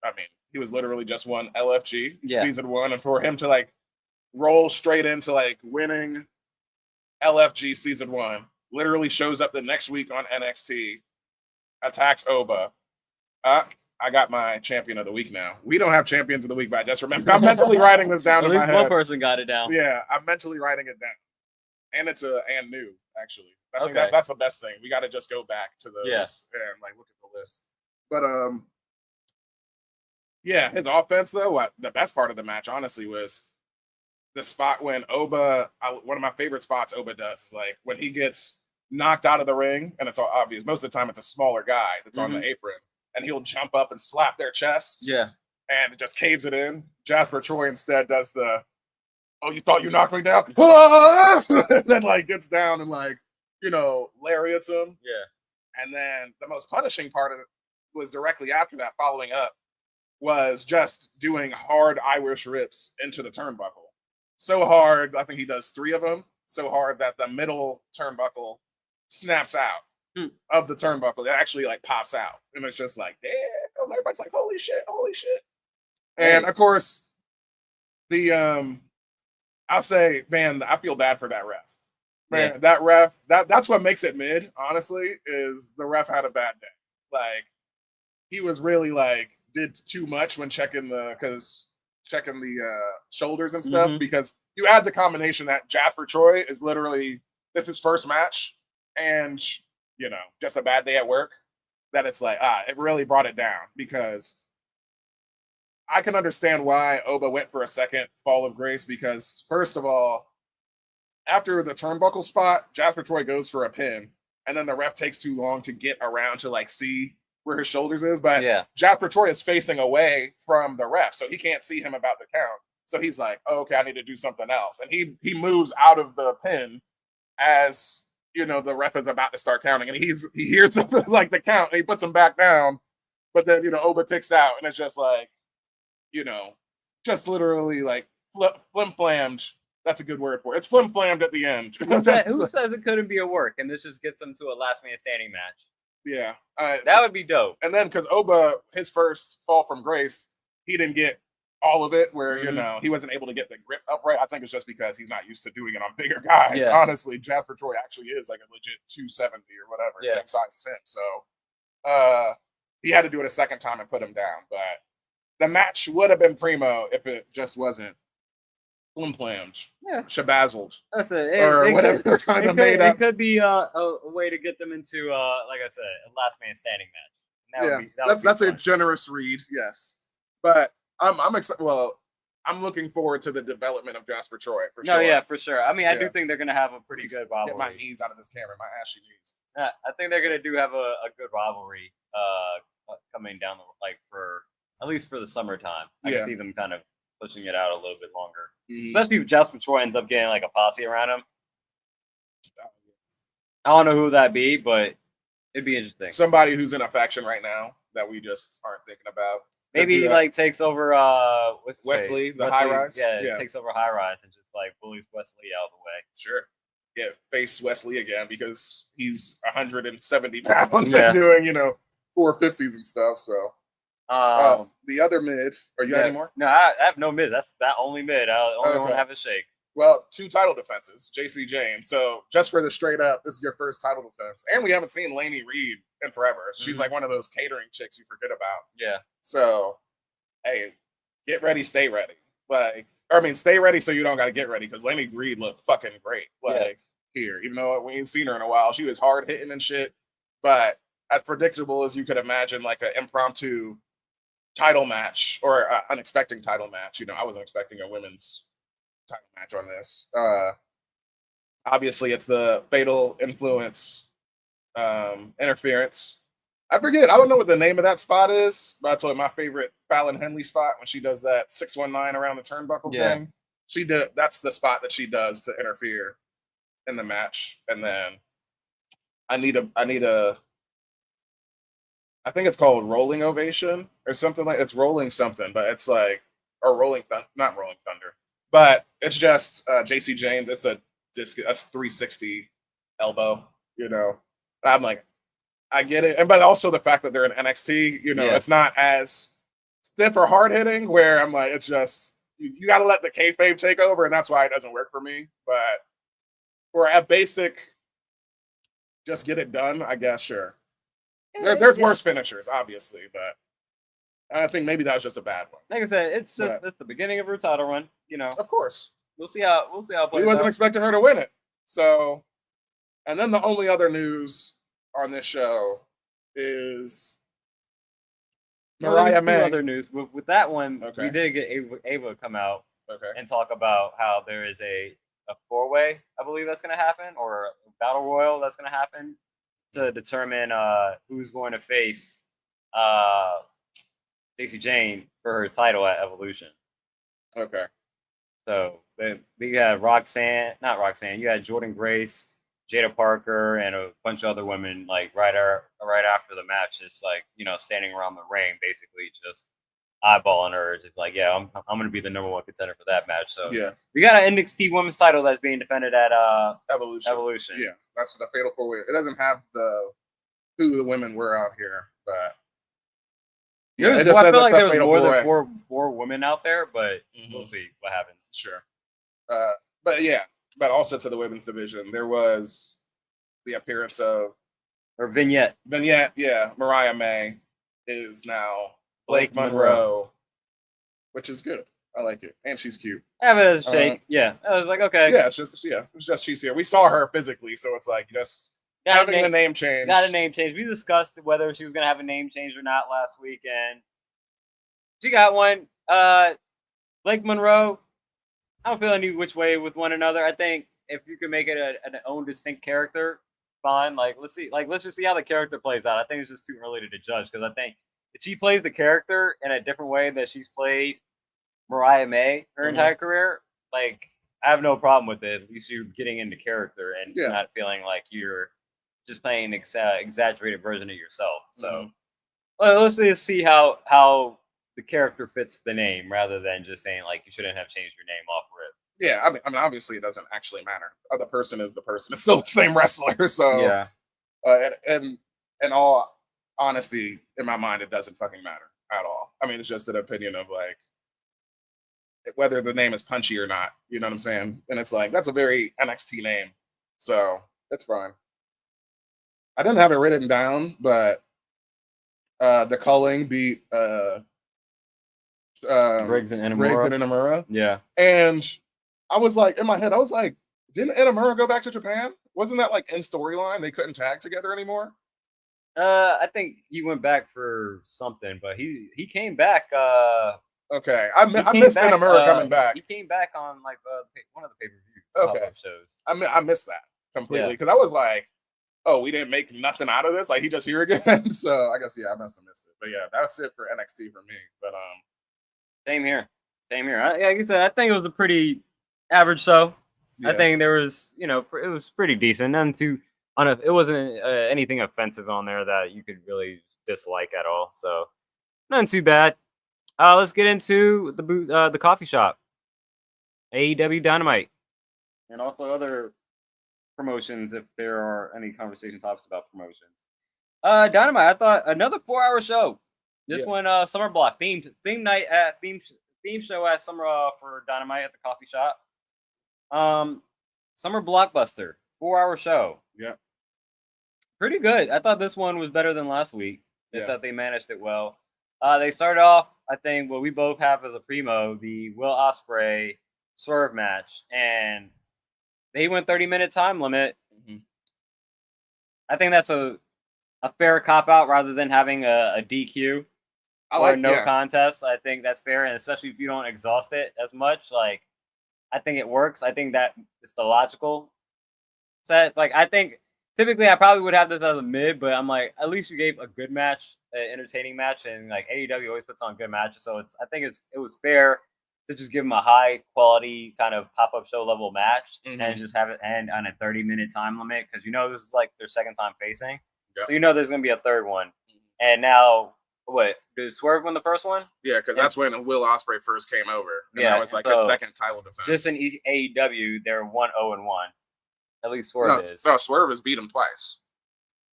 I mean, he was literally just won LFG season 1, and for him to like roll straight into like winning LFG season 1, literally shows up the next week on NXT, attacks Oba. I got my champion of the week now. We don't have champions of the week, but I just remember I'm mentally writing this down in my head. One person got it down. Yeah, I'm mentally writing it down, and it's and new actually. I think that's the best thing. We got to just go back to the list and like look at the list. But his offense though. The best part of the match, honestly, was the spot when Oba. One of my favorite spots Oba does is like when he gets knocked out of the ring, and it's all obvious. Most of the time, it's a smaller guy that's on the apron, and he'll jump up and slap their chest. Yeah. And it just caves it in. Jasper Troy instead does the, oh, you thought you knocked me down? And then like gets down and like, lariats him. Yeah. And then the most punishing part of it was directly after that, following up, was just doing hard Irish rips into the turnbuckle. So hard, I think he does 3 of them, so hard that the middle turnbuckle snaps out of the turnbuckle. It actually like pops out. And it's just like, damn, everybody's like, holy shit. And of course, I'll say, man, I feel bad for that ref. Man, that ref, that's what makes it mid, honestly, is the ref had a bad day. Like, he was really like, did too much when checking the shoulders and stuff, because you add the combination that Jasper Troy is literally, this is his first match, and, just a bad day at work, that it's like, it really brought it down, because I can understand why Oba went for a second fall of grace, because first of all, after the turnbuckle spot, Jasper Troy goes for a pin, and then the ref takes too long to get around to like see where his shoulders is. But Jasper Troy is facing away from the ref, so he can't see him about the count. So he's like, oh, okay, I need to do something else. And he moves out of the pin as the ref is about to start counting, and he hears like the count, and he puts him back down. But then Oba picks out, and it's just like, just literally like flim-flammed. That's a good word for it. It's flim-flammed at the end. Who says it couldn't be a work, and this just gets him to a last man standing match? Yeah. That would be dope. And then because Oba, his first fall from grace, he didn't get all of it, where, he wasn't able to get the grip upright. I think it's just because he's not used to doing it on bigger guys. Yeah. Honestly, Jasper Troy actually is like a legit 270 or whatever, same size as him. So he had to do it a second time and put him down. But the match would have been primo if it just wasn't flim-flammed, shabazzled, that's it. Or whatever kind of made up. It could be a way to get them into, like I said, a last man standing match. That's a generous read, yes. But I'm excited. Well, I'm looking forward to the development of Jasper Troy for sure. No, yeah, for sure. I mean, I do think they're gonna have a pretty good rivalry. Get my knees out of this camera, my ashy knees. I think they're gonna have a good rivalry coming down for at least for the summertime. I can see them kind of pushing it out a little bit longer, especially if Jasper Troy ends up getting like a posse around him. I don't know who that'd be, but it'd be interesting. Somebody who's in a faction right now that we just aren't thinking about. Maybe he takes over Wesley, High Rise. Yeah, takes over High Rise and just like bullies Wesley out of the way. Sure. Yeah, face Wesley again because he's 170 pounds and doing 450s and stuff. So the other mid, are you any more? No, I have no mid. That's that only mid. I only want to have a shake. Well, 2 title defenses, JC Jane. So just for the straight up, this is your first title defense. And we haven't seen Lainey Reed in forever. She's like one of those catering chicks you forget about. Yeah. So, hey, get ready, stay ready. Stay ready so you don't got to get ready because Lainey Reed looked fucking great. Here, even though we ain't seen her in a while, she was hard hitting and shit. But as predictable as you could imagine, like an impromptu title match or an unexpected title match. I wasn't expecting a women's title match on this. Obviously, it's the Fatal Influence interference. I forget. I don't know what the name of that spot is, but I told you my favorite Fallon Henley spot when she does that 619 around the turnbuckle thing. That's the spot that she does to interfere in the match. And then I think it's called Rolling Ovation or something like it's Rolling something, but it's like not Rolling Thunder. But it's just JC James. It's a 360 elbow, I'm like, I get it. But also the fact that they're in NXT, it's not as stiff or hard hitting where I'm like, it's just, you got to let the kayfabe take over. And that's why it doesn't work for me. But for a basic, just get it done, I guess, sure. There's worse finishers, obviously, but I think maybe that was just a bad one. Like I said, it's the beginning of her title run. Of course, we'll see how it plays. We wasn't expecting her to win it. So, and then the only other news on this show is Mariah May. Other news with that one, we did get Ava come out and talk about how there is a 4-way, I believe that's going to happen, or battle royal that's gonna happen to determine who's going to face Stacey Jane for her title at Evolution. Okay. So we had not Roxanne. You had Jordan Grace, Jada Parker, and a bunch of other women like right after the match, just like standing around the ring, basically just eyeballing her, just like, yeah, I'm gonna be the number one contender for that match. So Yeah, we got an NXT Women's title that's being defended at Evolution. Yeah, that's the Fatal 4-Way. It doesn't have who the women were out here, but yeah, I feel like there was more than four women out there, but we'll see what happens. Sure. But also to the women's division, there was the appearance of Vignette. Yeah, Mariah May is now Blake Monroe, which is good. I like it, and she's cute. Have it as a shake. Yeah, I was like, okay. Yeah, it's just she's here. We saw her physically, so it's like just having the name change. Got a name change. We discussed whether she was gonna have a name change or not last week, and she got one. Blake Monroe. I don't feel any which way with one another. I think if you can make it an own distinct character, fine. Like let's just see how the character plays out. I think it's just too early to judge because I think if she plays the character in a different way that she's played Mariah May her entire career, like I have no problem with it. At least you're getting into character and not feeling like you're just playing an exaggerated version of yourself. So let's just see how the character fits the name rather than just saying like you shouldn't have changed your name off rip. Yeah, I mean, obviously it doesn't actually matter. The person is the person. It's still the same wrestler. So yeah, and in all honesty, in my mind, it doesn't fucking matter at all. I mean, it's just an opinion of like whether the name is punchy or not. You know what I'm saying? And it's like that's a very NXT name, so it's fine. I didn't have it written down, but the Culling beat Briggs and Inamura. Yeah. And I was like, in my head, I was like, didn't Inamura go back to Japan? Wasn't that like in storyline? They couldn't tag together anymore? I think he went back for something, but he came back. Okay. I missed Inamura coming back. He came back on like one of the pay-per-view shows. I missed that completely because I was like, oh, we didn't make nothing out of this. Like he just here again. So I guess I must have missed it. But yeah, that's it for NXT for me. But same here. Like I said, I think it was a pretty average show. Yeah. I think there was, it was pretty decent. Nothing too, it wasn't anything offensive on there that you could really dislike at all. So nothing too bad. Let's get into the coffee shop, AEW Dynamite, and also other promotions if there are any conversation topics about promotions. Dynamite, I thought another 4-hour show. This one, summer block theme show at summer for Dynamite at the coffee shop. Summer Blockbuster 4-hour show. Yeah, pretty good. I thought this one was better than last week. I thought they managed it well. They started off, I think, what we both have as a primo, the Will Ospreay Swerve match, and they went 30-minute time limit. I think that's a fair cop out rather than having a DQ. Or no contest. I think that's fair, and especially if you don't exhaust it as much, like I think it works. I think that it's the logical set. Like I think typically I probably would have this as a mid, but I'm like at least you gave a good match, an entertaining match, and like AEW always puts on good matches, so I think it was fair to just give them a high quality kind of pop up show level match and just have it end on a 30-minute time limit because this is like their second time facing, so there's gonna be a third one, and now. What did Swerve win the first one? Yeah, because that's when Will Ospreay first came over. And that was like his second title defense. Just in AEW, they're 1-0-1. At least Swerve is. No, Swerve has beat him twice.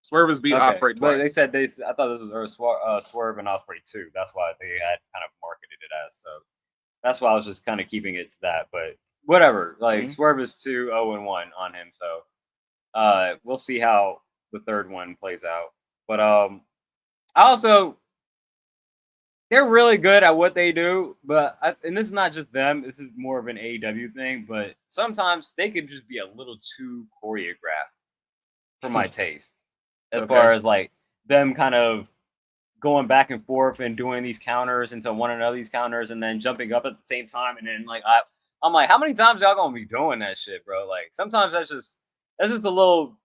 Swerve has beat Ospreay twice. But they said I thought this was Swerve and Ospreay too. That's why they had kind of marketed it as. So that's why I was just kind of keeping it to that. But whatever. Like Swerve is 2-0-1 on him. So we'll see how the third one plays out. But they're really good at what they do, and this is not just them. This is more of an AEW thing, but sometimes they could just be a little too choreographed for my taste. As far as like them kind of going back and forth and doing these counters into one another's counters and then jumping up at the same time. And then like I'm like, how many times y'all gonna be doing that shit, bro? Like sometimes that's just a little.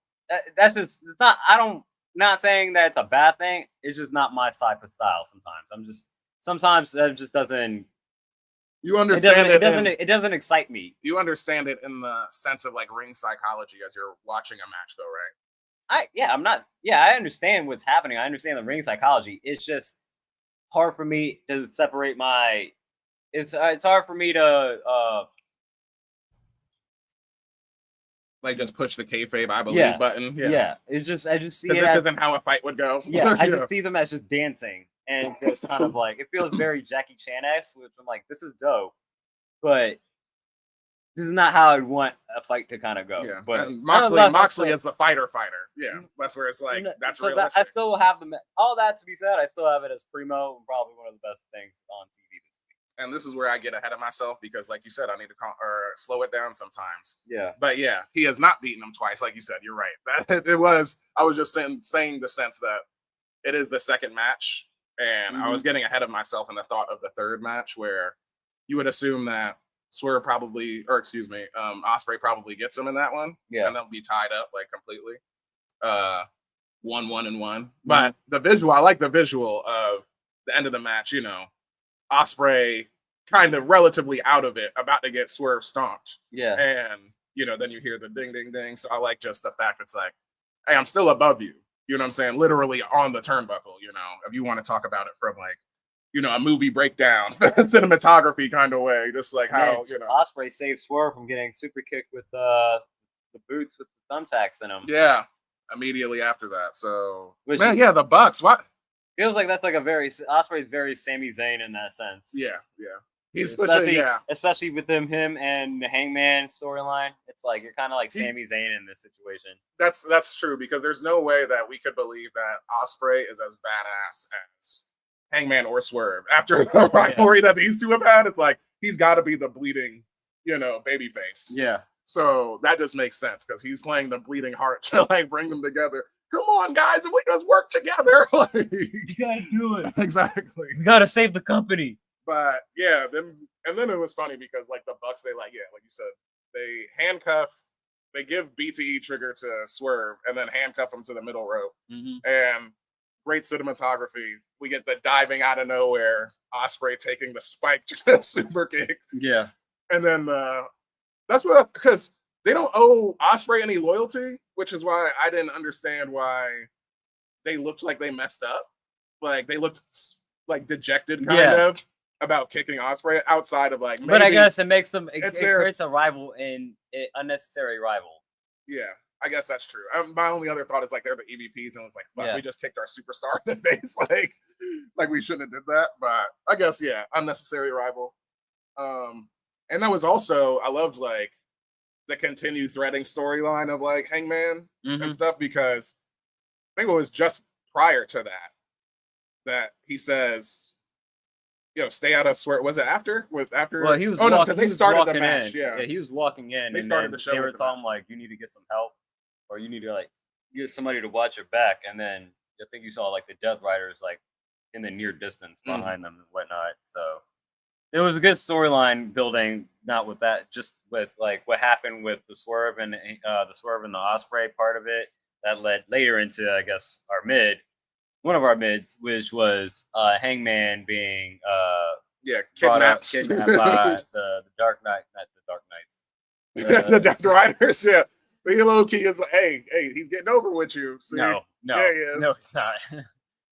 That's just it's not. Not saying that it's a bad thing. It's just not my type of style. Sometimes that just doesn't. You understand it doesn't excite me. You understand it in the sense of like ring psychology as you're watching a match, though, right? I understand what's happening. I understand the ring psychology. It's just hard for me to separate my. It's hard for me to like just push the kayfabe I believe button. Yeah. It's just I just see it. This isn't how a fight would go. Yeah, I just see them as just dancing and just kind of like it feels very Jackie Chan-esque, which I'm like, this is dope, but this is not how I'd want a fight to kind of go. Yeah, but and Moxley is the fighter. Yeah, that's where it's like that's so realistic. I still have all that to be said. I still have it as primo and probably one of the best things on TV this week. And this is where I get ahead of myself because, like you said, I need to slow it down sometimes. Yeah. But yeah, he has not beaten him twice. Like you said, you're right. I was just saying the sense that it is the second match. And I was getting ahead of myself in the thought of the third match where you would assume that Ospreay probably gets him in that one. Yeah. And they'll be tied up like completely. 1-1-1. But the visual, I like the visual of the end of the match, Ospreay kind of relatively out of it, about to get Swerve stomped. Yeah. And, then you hear the ding, ding, ding. So I like just the fact it's like, hey, I'm still above you. You know what I'm saying? Literally on the turnbuckle, if you want to talk about it from like, a movie breakdown, cinematography kind of way. Just like how, Ospreay saved Swerve from getting super kicked with the boots with the thumbtacks in them. Yeah. Immediately after that. So, the Bucks, what? Feels like that's like Ospreay's very Sami Zayn in that sense. Yeah. He's especially with him and the Hangman storyline. It's like you're kind of like Sami Zayn in this situation. That's true because there's no way that we could believe that Ospreay is as badass as Hangman or Swerve after the rivalry that these two have had. It's like he's got to be the bleeding, babyface. Yeah. So that just makes sense because he's playing the bleeding heart to like bring them together. Come on, guys, if we just work together, you gotta do it. Exactly. We gotta save the company. But yeah, then it was funny because like the Bucks, like you said, they give BTE trigger to Swerve and then handcuff him to the middle rope. And great cinematography. We get the diving out of nowhere, Ospreay taking the spike super kicks. Yeah. And then that's because they don't owe Ospreay any loyalty, which is why I didn't understand why they looked like they messed up. Like they looked like dejected kind of about kicking Ospreay outside of like maybe, but I guess it makes them it creates a rival in an unnecessary rival. Yeah, I guess that's true. My only other thought is like they're the EVPs and it's like fuck, we just kicked our superstar in the face like we shouldn't have did that. But I guess unnecessary rival. And that was also I loved like the continued threading storyline of like Hangman and stuff because I think it was just prior to that he says, stay out of Swerve. Was it after? Well, he was. Oh no, because they started the match. In. Yeah, he was walking in. They started the show. They were telling like, you need to get some help, or you need to like get somebody to watch your back. And then I think you saw like the Death Riders like in the near distance behind them and whatnot. So it was a good storyline building. Not with that, just with like what happened with the Swerve and the Ospreay part of it that led later into I guess one of our mids, which was Hangman being kidnapped by the Dark Knight, not the Dark Knights. The Death Riders, yeah. The low key is like, hey, he's getting over with you. See? No, he is. No, it's not.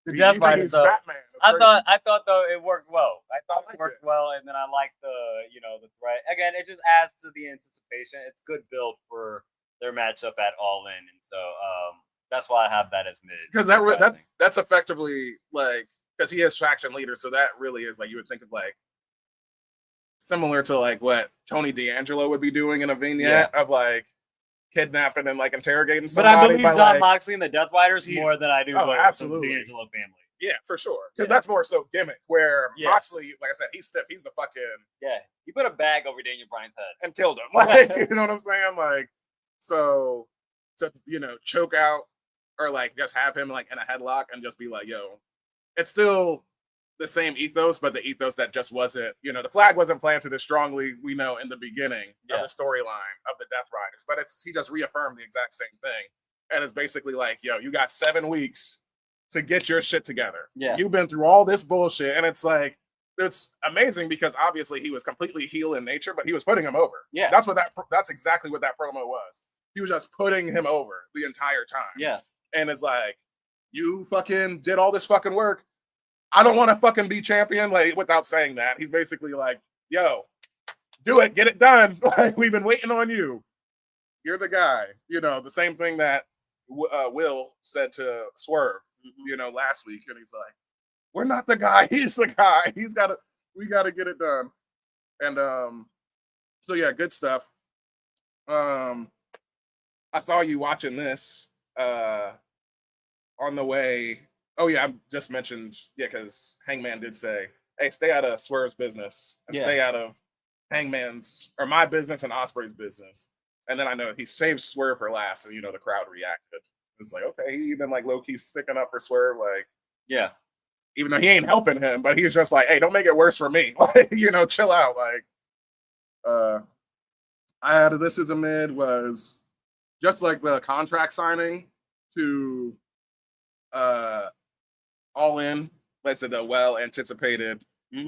The Death Riders, Batman. I thought though it worked well. I thought it worked well, and then I liked the threat. Again, it just adds to the anticipation. It's good build for their matchup at All In, and so that's why I have that as mid. Because that's effectively like because he is faction leader, so that really is like you would think of like similar to like what Tony D'Angelo would be doing in a vignette of like kidnapping and like interrogating somebody. But I believe John Moxley and the Death Riders more than I do the D'Angelo family. Yeah, for sure. Because that's more so gimmick. Where Moxley, like I said, he's stiff. He's the fucking he put a bag over Daniel Bryan's head and killed him. Like you know what I'm saying? Like so to choke out. Or like just have him like in a headlock and just be like, yo, it's still the same ethos, but the ethos that just wasn't, the flag wasn't planted as strongly, we know, in the beginning of the storyline of the Death Riders. But he just reaffirmed the exact same thing. And it's basically like, yo, you got 7 weeks to get your shit together. Yeah. You've been through all this bullshit. And it's like, it's amazing because obviously he was completely heel in nature, but he was putting him over. Yeah. That's exactly what that promo was. He was just putting him over the entire time. Yeah. And it's like, you fucking did all this fucking work. I don't want to fucking be champion, like, without saying that. He's basically like, yo, do it, get it done. Like, we've been waiting on you. You're the guy. The same thing that Will said to Swerve, last week. And he's like, we're not the guy. He's the guy. We got to get it done. And so yeah, good stuff. I saw you watching this on the way. Oh yeah, I just mentioned, because Hangman did say, hey, stay out of Swerve's business and stay out of Hangman's or my business and Osprey's business. And then I know he saved Swerve for last, and the crowd reacted. It's like, okay, he even like low-key sticking up for Swerve, like, yeah. Even though he ain't helping him, but he's just like, hey, don't make it worse for me. Like, chill out. Like, I had This Is a Mid was just like the contract signing to All In. Let's say the well anticipated,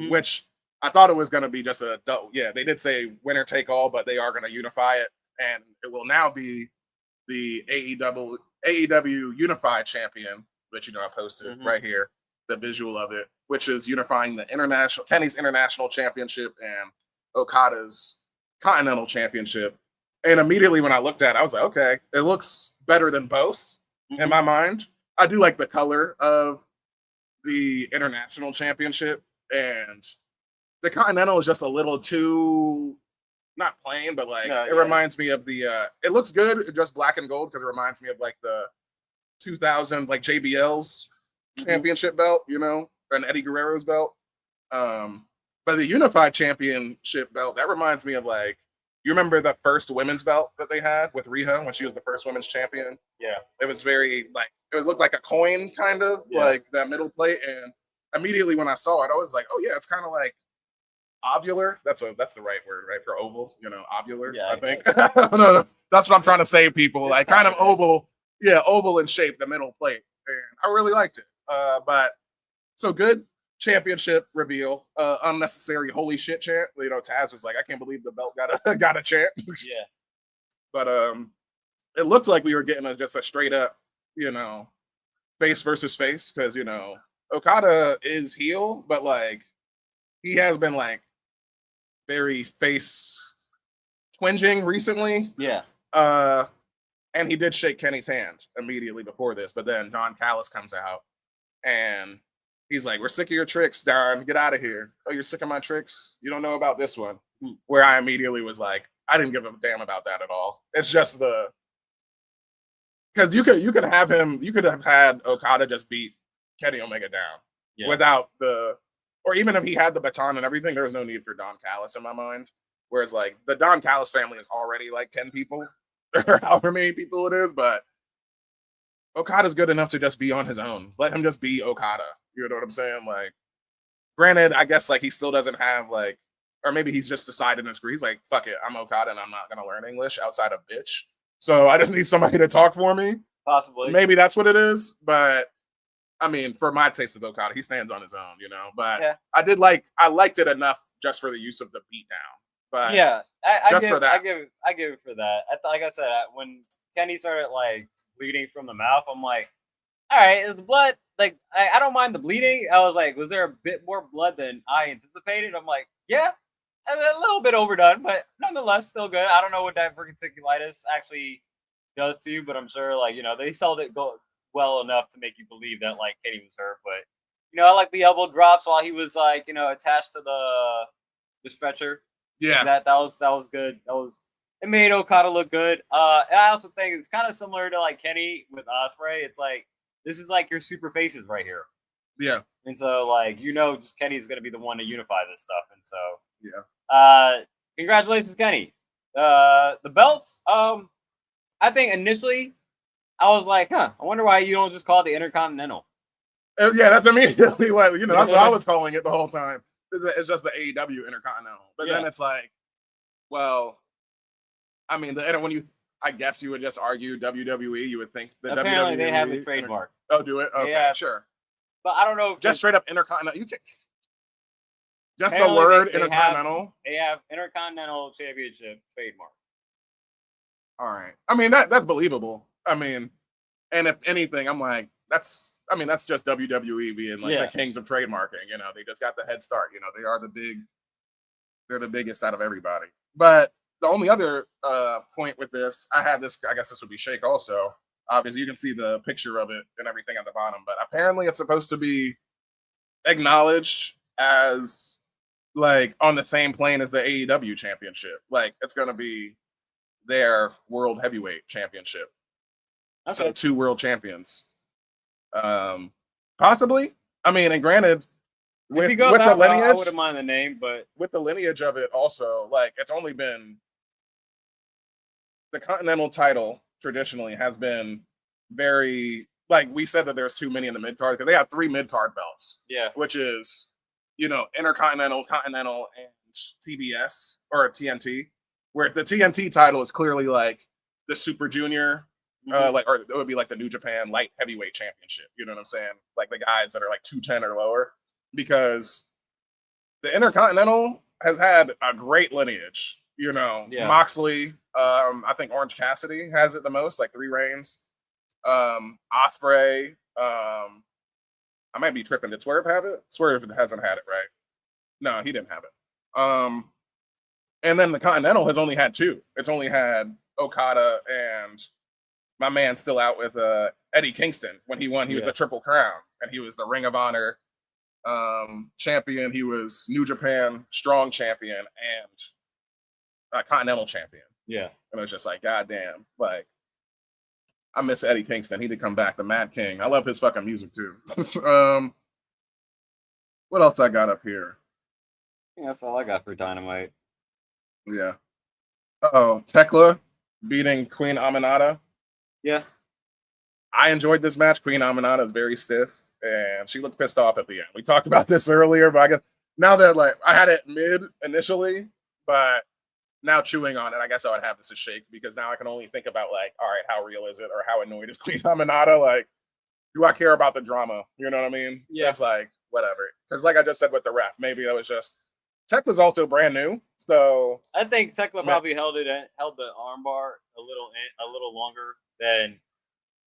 which I thought it was going to be just they did say winner take all, but they are going to unify it, and it will now be the AEW Unified Champion, which I posted right here, the visual of it, which is unifying the Kenny's International Championship and Okada's Continental Championship. And immediately when I looked at it, I was like, okay, it looks better than both in my mind. I do like the color of the International Championship, and the Continental is just a little too, not plain, but like it reminds me of the it looks good just black and gold, because it reminds me of like the 2000 like JBL's championship belt, and Eddie Guerrero's belt. But the Unified Championship belt, that reminds me of, like, you remember the first women's belt that they had with Riho when she was the first women's champion? Yeah. It was very, like, it looked like a coin, kind of, like that middle plate. And immediately when I saw it, I was like, oh, yeah, it's kind of like ovular. That's the right word, right? For oval, ovular, I think. No, that's what I'm trying to say, people. Like, kind of oval. Yeah, oval in shape, the middle plate. And I really liked it. But so good championship reveal. Unnecessary holy shit chant. Taz was like, I can't believe the belt got a chant. Yeah. But it looked like we were getting just a straight up, face versus face, because Okada is heel, but like he has been like very face twinging recently. Yeah. And he did shake Kenny's hand immediately before this, but then Don Callis comes out and he's like, we're sick of your tricks, Don. Get out of here. Oh, you're sick of my tricks? You don't know about this one. Where I immediately was like, I didn't give a damn about that at all. It's just because you could have had Okada just beat Kenny Omega down without or even if he had the baton and everything, there was no need for Don Callis in my mind. Whereas like the Don Callis family is already like 10 people or however many people it is, but Okada's good enough to just be on his own. Let him just be Okada. You know what I'm saying? Like, granted, I guess like he still doesn't have like, or maybe he's just decided in his career, he's like, fuck it, I'm Okada and I'm not gonna learn English outside of bitch. So I just need somebody to talk for me. Possibly. Maybe that's what it is. But I mean, for my taste of Okada, he stands on his own, But I liked it enough just for the use of the beatdown. But yeah, I give it for that. Like I said, when Kenny started like bleeding from the mouth, I'm like, all right, is the blood like I don't mind the bleeding. I was like, was there a bit more blood than I anticipated? I'm like, yeah, a little bit overdone, but nonetheless still good. I don't know what diverticulitis actually does to you, but I'm sure like they sold it well enough to make you believe that like Kenny was hurt. But I like the elbow drops while he was like attached to the stretcher. Yeah, that was good. It made Okada look good. And I also think it's kind of similar to like Kenny with Osprey. It's like this is like your super faces right here. Yeah. And so like just Kenny's gonna be the one to unify this stuff. And so congratulations, Kenny. The belts. I think initially I was like, I wonder why you don't just call it the Intercontinental. Yeah, that's immediately what that's what I was calling it the whole time. It's just the AEW Intercontinental, but then it's like, well, I mean, I guess you would just argue WWE. You would think the apparently WWE they have a trademark. Oh, do it? Okay, sure. But I don't know. If just straight up Intercontinental. You can just the word Intercontinental. They have Intercontinental Championship trademark. All right. I mean that's believable. I mean, and if anything, I'm like, that's just WWE being like the kings of trademarking. They just got the head start. They are they're the biggest out of everybody. But the only other point with this, I guess this would be Shake also. Obviously, you can see the picture of it and everything at the bottom, but apparently it's supposed to be acknowledged as like on the same plane as the AEW championship. Like it's going to be their World Heavyweight Championship. Okay. So 2 world champions. Possibly. I mean, and granted, with the lineage, I wouldn't mind the name, but with the lineage of it also, like it's only been the Continental title traditionally has been very, like we said that there's too many in the mid card because they have 3 mid card belts. Yeah. Which is, Intercontinental, Continental, and TBS or TNT, where the TNT title is clearly like the Super Junior, or it would be like the New Japan Light Heavyweight Championship. You know what I'm saying? Like the guys that are like 210 or lower, because the Intercontinental has had a great lineage. Moxley, I think Orange Cassidy has it the most, like 3 reigns. Ospreay, I might be tripping. Did Swerve have it? Swerve hasn't had it, right? No, he didn't have it. And then the Continental has only had 2. It's only had Okada and my man still out with Eddie Kingston. When he won, he was the Triple Crown, and he was the Ring of Honor champion. He was New Japan Strong champion and Continental champion. Yeah. And it was just like, goddamn, like, I miss Eddie Kingston. He did come back, the Mad King. I love his fucking music too. What else I got up here? Yeah, that's all I got for Dynamite. Yeah. Tekla beating Queen Aminata. Yeah. I enjoyed this match. Queen Aminata is very stiff, and she looked pissed off at the end. We talked about this earlier, but I guess now that like I had it mid initially, but now chewing on it, I guess I would have this a Shake, because now I can only think about like, all right, how real is it, or how annoyed is Queen Aminata? Like, do I care about the drama? You know what I mean? Yeah. It's like whatever. Because like I just said with the ref, maybe that was just Tekla's also brand new, so I think Tekla probably held the armbar a little longer than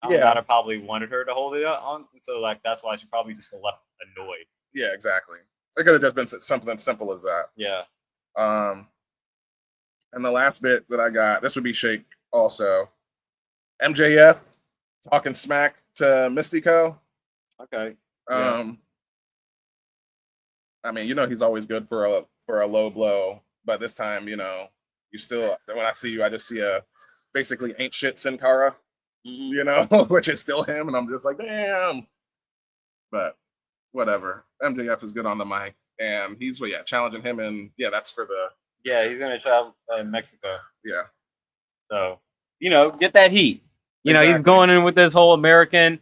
Aminata probably wanted her to hold it on. So like that's why she probably just left annoyed. Yeah, exactly. It could have just been something simple as that. Yeah. And the last bit that I got, this would be Shake also. MJF talking smack to Mystico. Okay. I mean, he's always good for a low blow, but this time, you still, when I see you, I just see a basically ain't shit Sin Cara, which is still him, and I'm just like, damn. But whatever. MJF is good on the mic, and he's challenging him, and that's for the. Yeah, he's gonna travel in Mexico. Yeah. So, get that heat. Exactly. He's going in with this whole American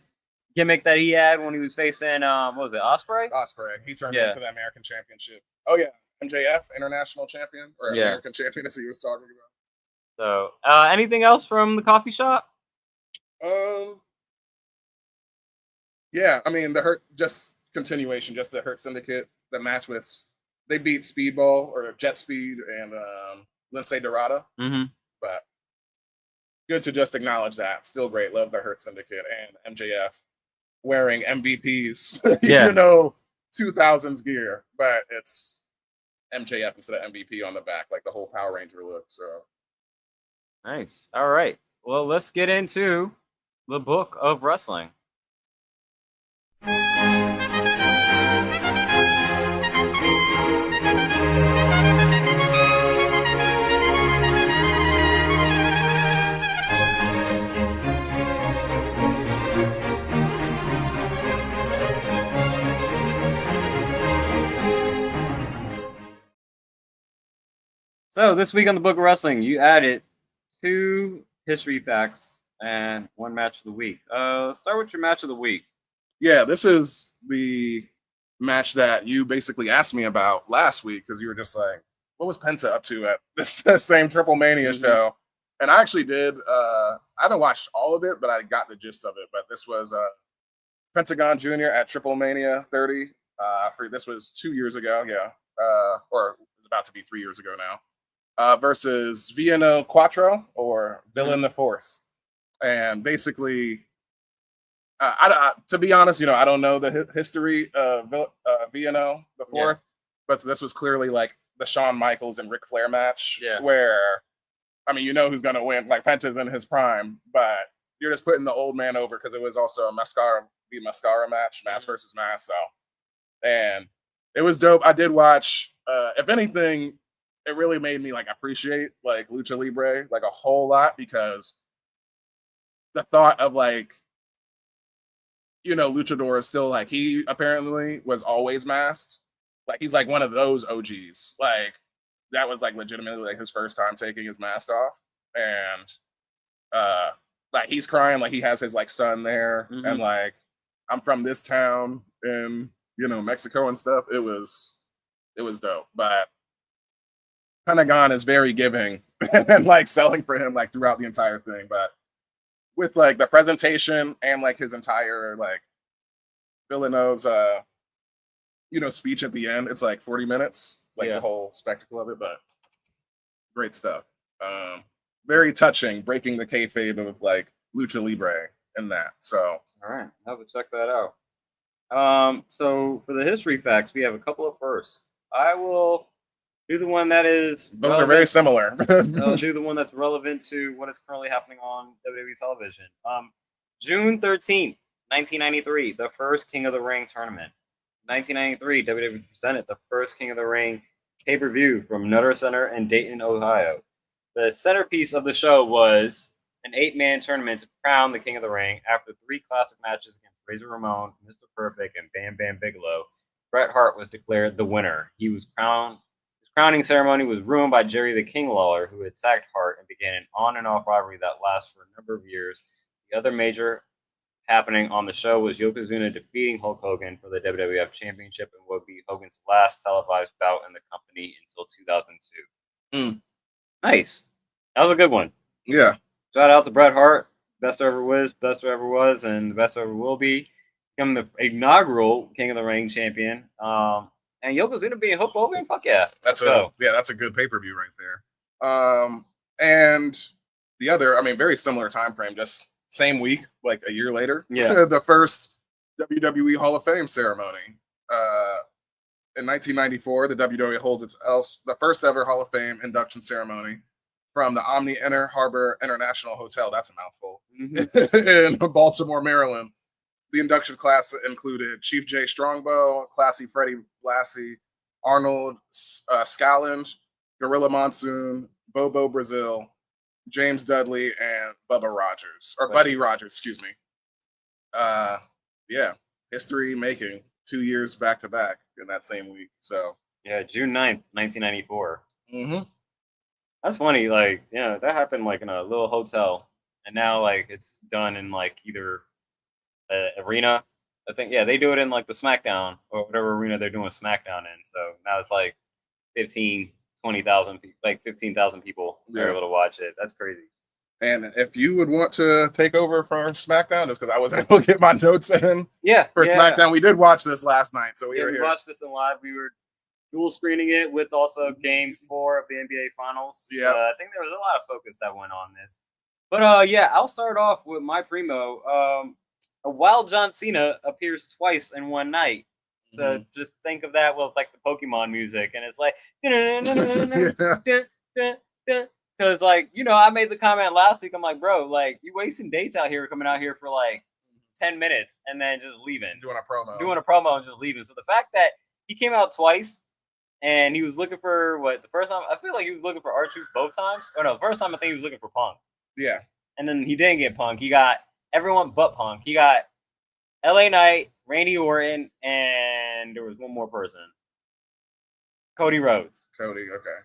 gimmick that he had when he was facing what was it, Ospreay? Ospreay. He turned into the American Championship. Oh yeah, MJF, international champion or American champion, as he was talking about. So, anything else from the coffee shop? Yeah, I mean the Hurt continuation, just the Hurt Syndicate, the match with. They beat Speedball or Jet Speed and Lindsay Dorada. Mm-hmm. But good to just acknowledge that. Still great. Love the Hurt Syndicate and MJF wearing MVP's, 2000s gear. But it's MJF instead of MVP on the back, like the whole Power Ranger look. So nice. All right. Well, let's get into the book of wrestling. So this week on the Book of Wrestling, you added 2 history facts and 1 match of the week. Let's start with your match of the week. Yeah, this is the match that you basically asked me about last week because you were just like, what was Penta up to at this same Triple Mania show? And I actually did. I haven't watched all of it, but I got the gist of it. But this was Pentagon Jr. at Triple Mania 30. This was 2 years ago, yeah, or it's about to be 3 years ago now. Versus Villano Quattro or Villain the Fourth, and basically. To be honest, I don't know the history of Villano the Fourth, but this was clearly like the Shawn Michaels and Ric Flair match, where, I mean, who's going to win. Like, Penta's in his prime, but you're just putting the old man over because it was also a Mascara match, mask versus mask. So, and it was dope. I did watch. If anything, it really made me like appreciate like Lucha Libre like a whole lot because the thought of like. Luchador is still like he apparently was always masked. Like he's like one of those OGs. Like that was like legitimately like his first time taking his mask off. And like he's crying like he has his like son there and like I'm from this town in Mexico and stuff. It was dope. But Pentagon is very giving and like selling for him like throughout the entire thing. But with like the presentation and like his entire like Villano's speech at the end, it's like 40 minutes, like the whole spectacle of it, but great stuff. Very touching, breaking the kayfabe of like Lucha Libre and that. So all right, I'll have to check that out. So for the history facts, we have a couple of firsts. I will do the one that is. Those are very similar. I'll do the one that's relevant to what is currently happening on WWE television. June 13th, 1993, the first King of the Ring tournament. 1993, WWE presented the first King of the Ring pay-per-view from Nutter Center in Dayton, Ohio. The centerpiece of the show was an 8-man tournament to crown the King of the Ring. After 3 classic matches against Razor Ramon, Mr. Perfect, and Bam Bam Bigelow, Bret Hart was declared the winner. His crowning ceremony was ruined by Jerry the King Lawler, who attacked Hart and began an on and off rivalry that lasted for a number of years. The other major happening on the show was Yokozuna defeating Hulk Hogan for the WWF Championship and would be Hogan's last televised bout in the company until 2002. Nice. That was a good one. Yeah. Shout out to Bret Hart. Best ever was, best ever was, and the best ever will be. Become the inaugural King of the Ring champion. And Yokozuna being Hulk Hogan, fuck yeah. That's a good pay-per-view right there. And the other, I mean, very similar time frame, just same week, like a year later. Yeah. The first WWE Hall of Fame ceremony. In 1994, the WWE holds the first ever Hall of Fame induction ceremony from the Omni Inner Harbor International Hotel. That's a mouthful. In Baltimore, Maryland. The induction class included Chief Jay Strongbow, Classy Freddie Blassie, Arnold Scalland, Gorilla Monsoon, Bobo Brazil, James Dudley, and Buddy Rogers, excuse me. Yeah, history making 2 years back to back in that same week. So yeah, June 9th, 1994. That's funny. Like, that happened like in a little hotel, and now like it's done in like either arena. I think they do it in like the SmackDown or whatever arena they're doing SmackDown in. So now it's like 20,000 like 15,000 people are able to watch it. That's crazy. And if you would want to take over for SmackDown, just because I wasn't able to get my notes in for SmackDown, we did watch this last night. So we watched this in live. We were dual screening it with also Game 4 of the NBA Finals. Yeah, I think there was a lot of focus that went on this. But I'll start off with my primo. Wild John Cena appears twice in one night. So just think of that with like the Pokemon music, and it's like, because like I made the comment last week. I'm like, bro, like you wasting dates out here, coming out here for like 10 minutes and then just leaving, doing a promo and just leaving. So the fact that he came out twice and he was looking for the first time, I feel like he was looking for R-Truth both times. Or no, the first time I think he was looking for Punk. Yeah, and then he didn't get Punk. He got everyone but Punk. He got LA Knight, Randy Orton, and there was one more person. Cody Rhodes. Okay.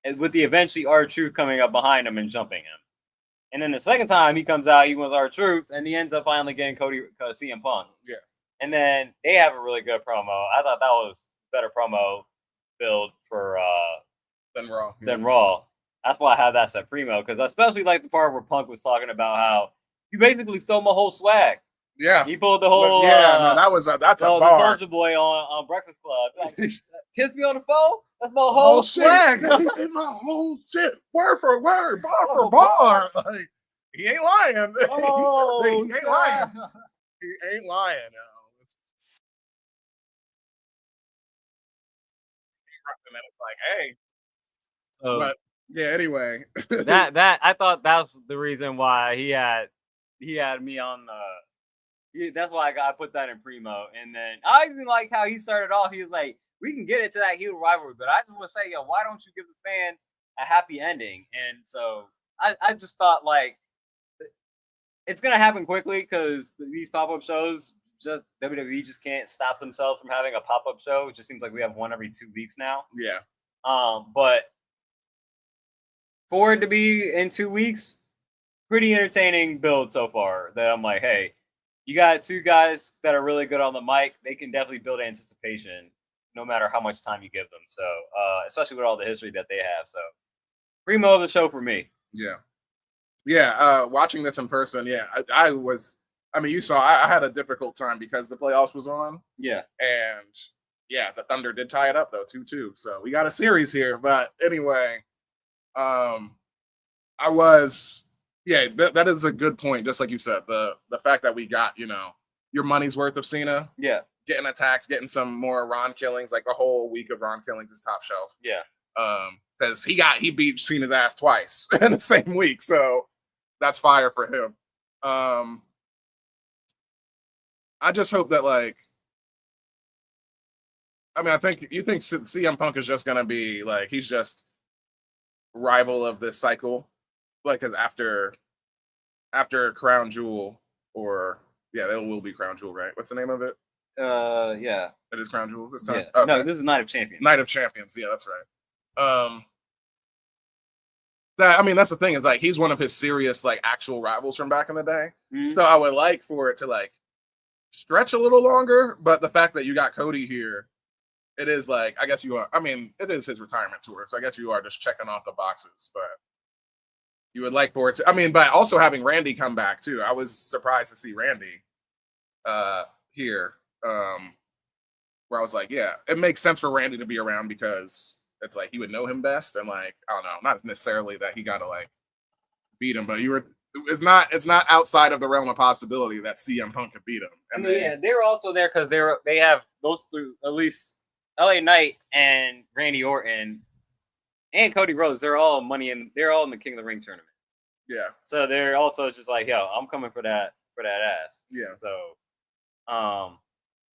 And with the eventually R-Truth coming up behind him and jumping him. And then the second time he comes out, he wants R-Truth, and he ends up finally getting CM Punk. Yeah. And then they have a really good promo. I thought that was better promo build for Then Raw. than Raw. That's why I have that set primo, because I especially like the part where Punk was talking about how you basically stole my whole swag. Yeah. He pulled the whole no, that's a the bar. Soulja Boy on Breakfast Club. Like, kiss me on the phone? That's my whole swag. Shit. My whole shit. Word for word, bar for bar. Like, he ain't lying. Oh, he ain't lying. He ain't lying. And then it's like, hey. So But yeah, anyway. that I thought that's the reason why he had me on the. That's why I put that in primo, and then I even like how he started off. He was like, "We can get into that heel rivalry, but I just want to say, yo, why don't you give the fans a happy ending?" And so I just thought like it's gonna happen quickly because these pop-up shows, just WWE just can't stop themselves from having a pop-up show. It just seems like we have one every 2 weeks now. Yeah. But for it to be in 2 weeks, pretty entertaining build so far. That I'm like, hey, you got two guys that are really good on the mic. They can definitely build anticipation no matter how much time you give them. So, especially with all the history that they have. So, primo of the show for me. Yeah. Yeah. Watching this in person, yeah, I mean, you saw I had a difficult time because the playoffs was on. Yeah. And yeah, the Thunder did tie it up though, 2-2. So we got a series here. But anyway, I was, yeah, that is a good point. Just like you said, the fact that we got, your money's worth of Cena. Yeah. Getting attacked, getting some more Ron killings, like a whole week of Ron killings is top shelf. Yeah. Because he beat Cena's ass twice in the same week. So that's fire for him. I just hope that I think CM Punk is just gonna be like, he's just rival of this cycle, like, cause after Crown Jewel, or yeah, that will be Crown Jewel, right? What's the name of it? Yeah. It is Crown Jewel this time. Yeah. Okay. No, this is Night of Champions. Night of Champions. Yeah, that's right. That's the thing, is like he's one of his serious actual rivals from back in the day. Mm-hmm. So I would like for it to stretch a little longer, but the fact that you got Cody here, it is I guess you are. I mean, it is his retirement tour, so I guess you are just checking off the boxes. But you would like for it to. But also having Randy come back too. I was surprised to see Randy here. Where I was like, yeah, it makes sense for Randy to be around because it's he would know him best, and I don't know, not necessarily that he got to beat him, but it's not outside of the realm of possibility that CM Punk could beat him. And they were also there because they have those through at least LA Knight and Randy Orton and Cody Rhodes. They're all in the King of the Ring tournament. Yeah. So they're also just like, yo, I'm coming for that ass. Yeah. So,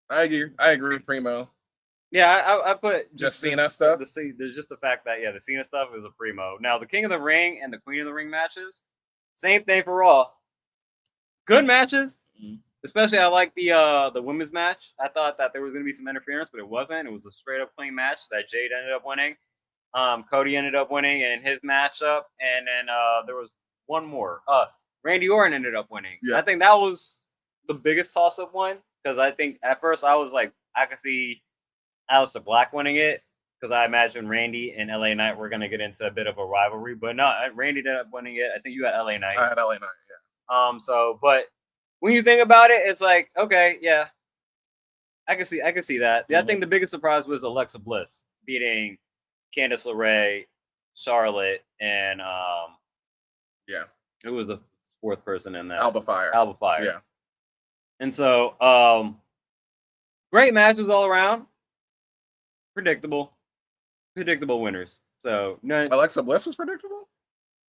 I agree, Primo. Yeah, I put just Cena stuff. There's just the fact that the Cena stuff is a primo. Now the King of the Ring and the Queen of the Ring matches, same thing for Raw. Good matches, especially I like the women's match. I thought that there was going to be some interference, but it wasn't. It was a straight up clean match that Jade ended up winning. Cody ended up winning in his matchup, and then there was one more. Randy Orton ended up winning. Yeah. I think that was the biggest toss up one, because I think at first I was like, I could see Aleister Black winning it, because I imagine Randy and LA Knight were going to get into a bit of a rivalry, but no, Randy ended up winning it. I think you had LA Knight. I had LA Knight, yeah. But when you think about it, it's like, okay, yeah, I can see that. Mm-hmm. I think the biggest surprise was Alexa Bliss beating Candice LeRae, Charlotte, and who was the fourth person in that? Alba Fire. Yeah. And so, great matches all around. Predictable winners. So no, Alexa Bliss was predictable?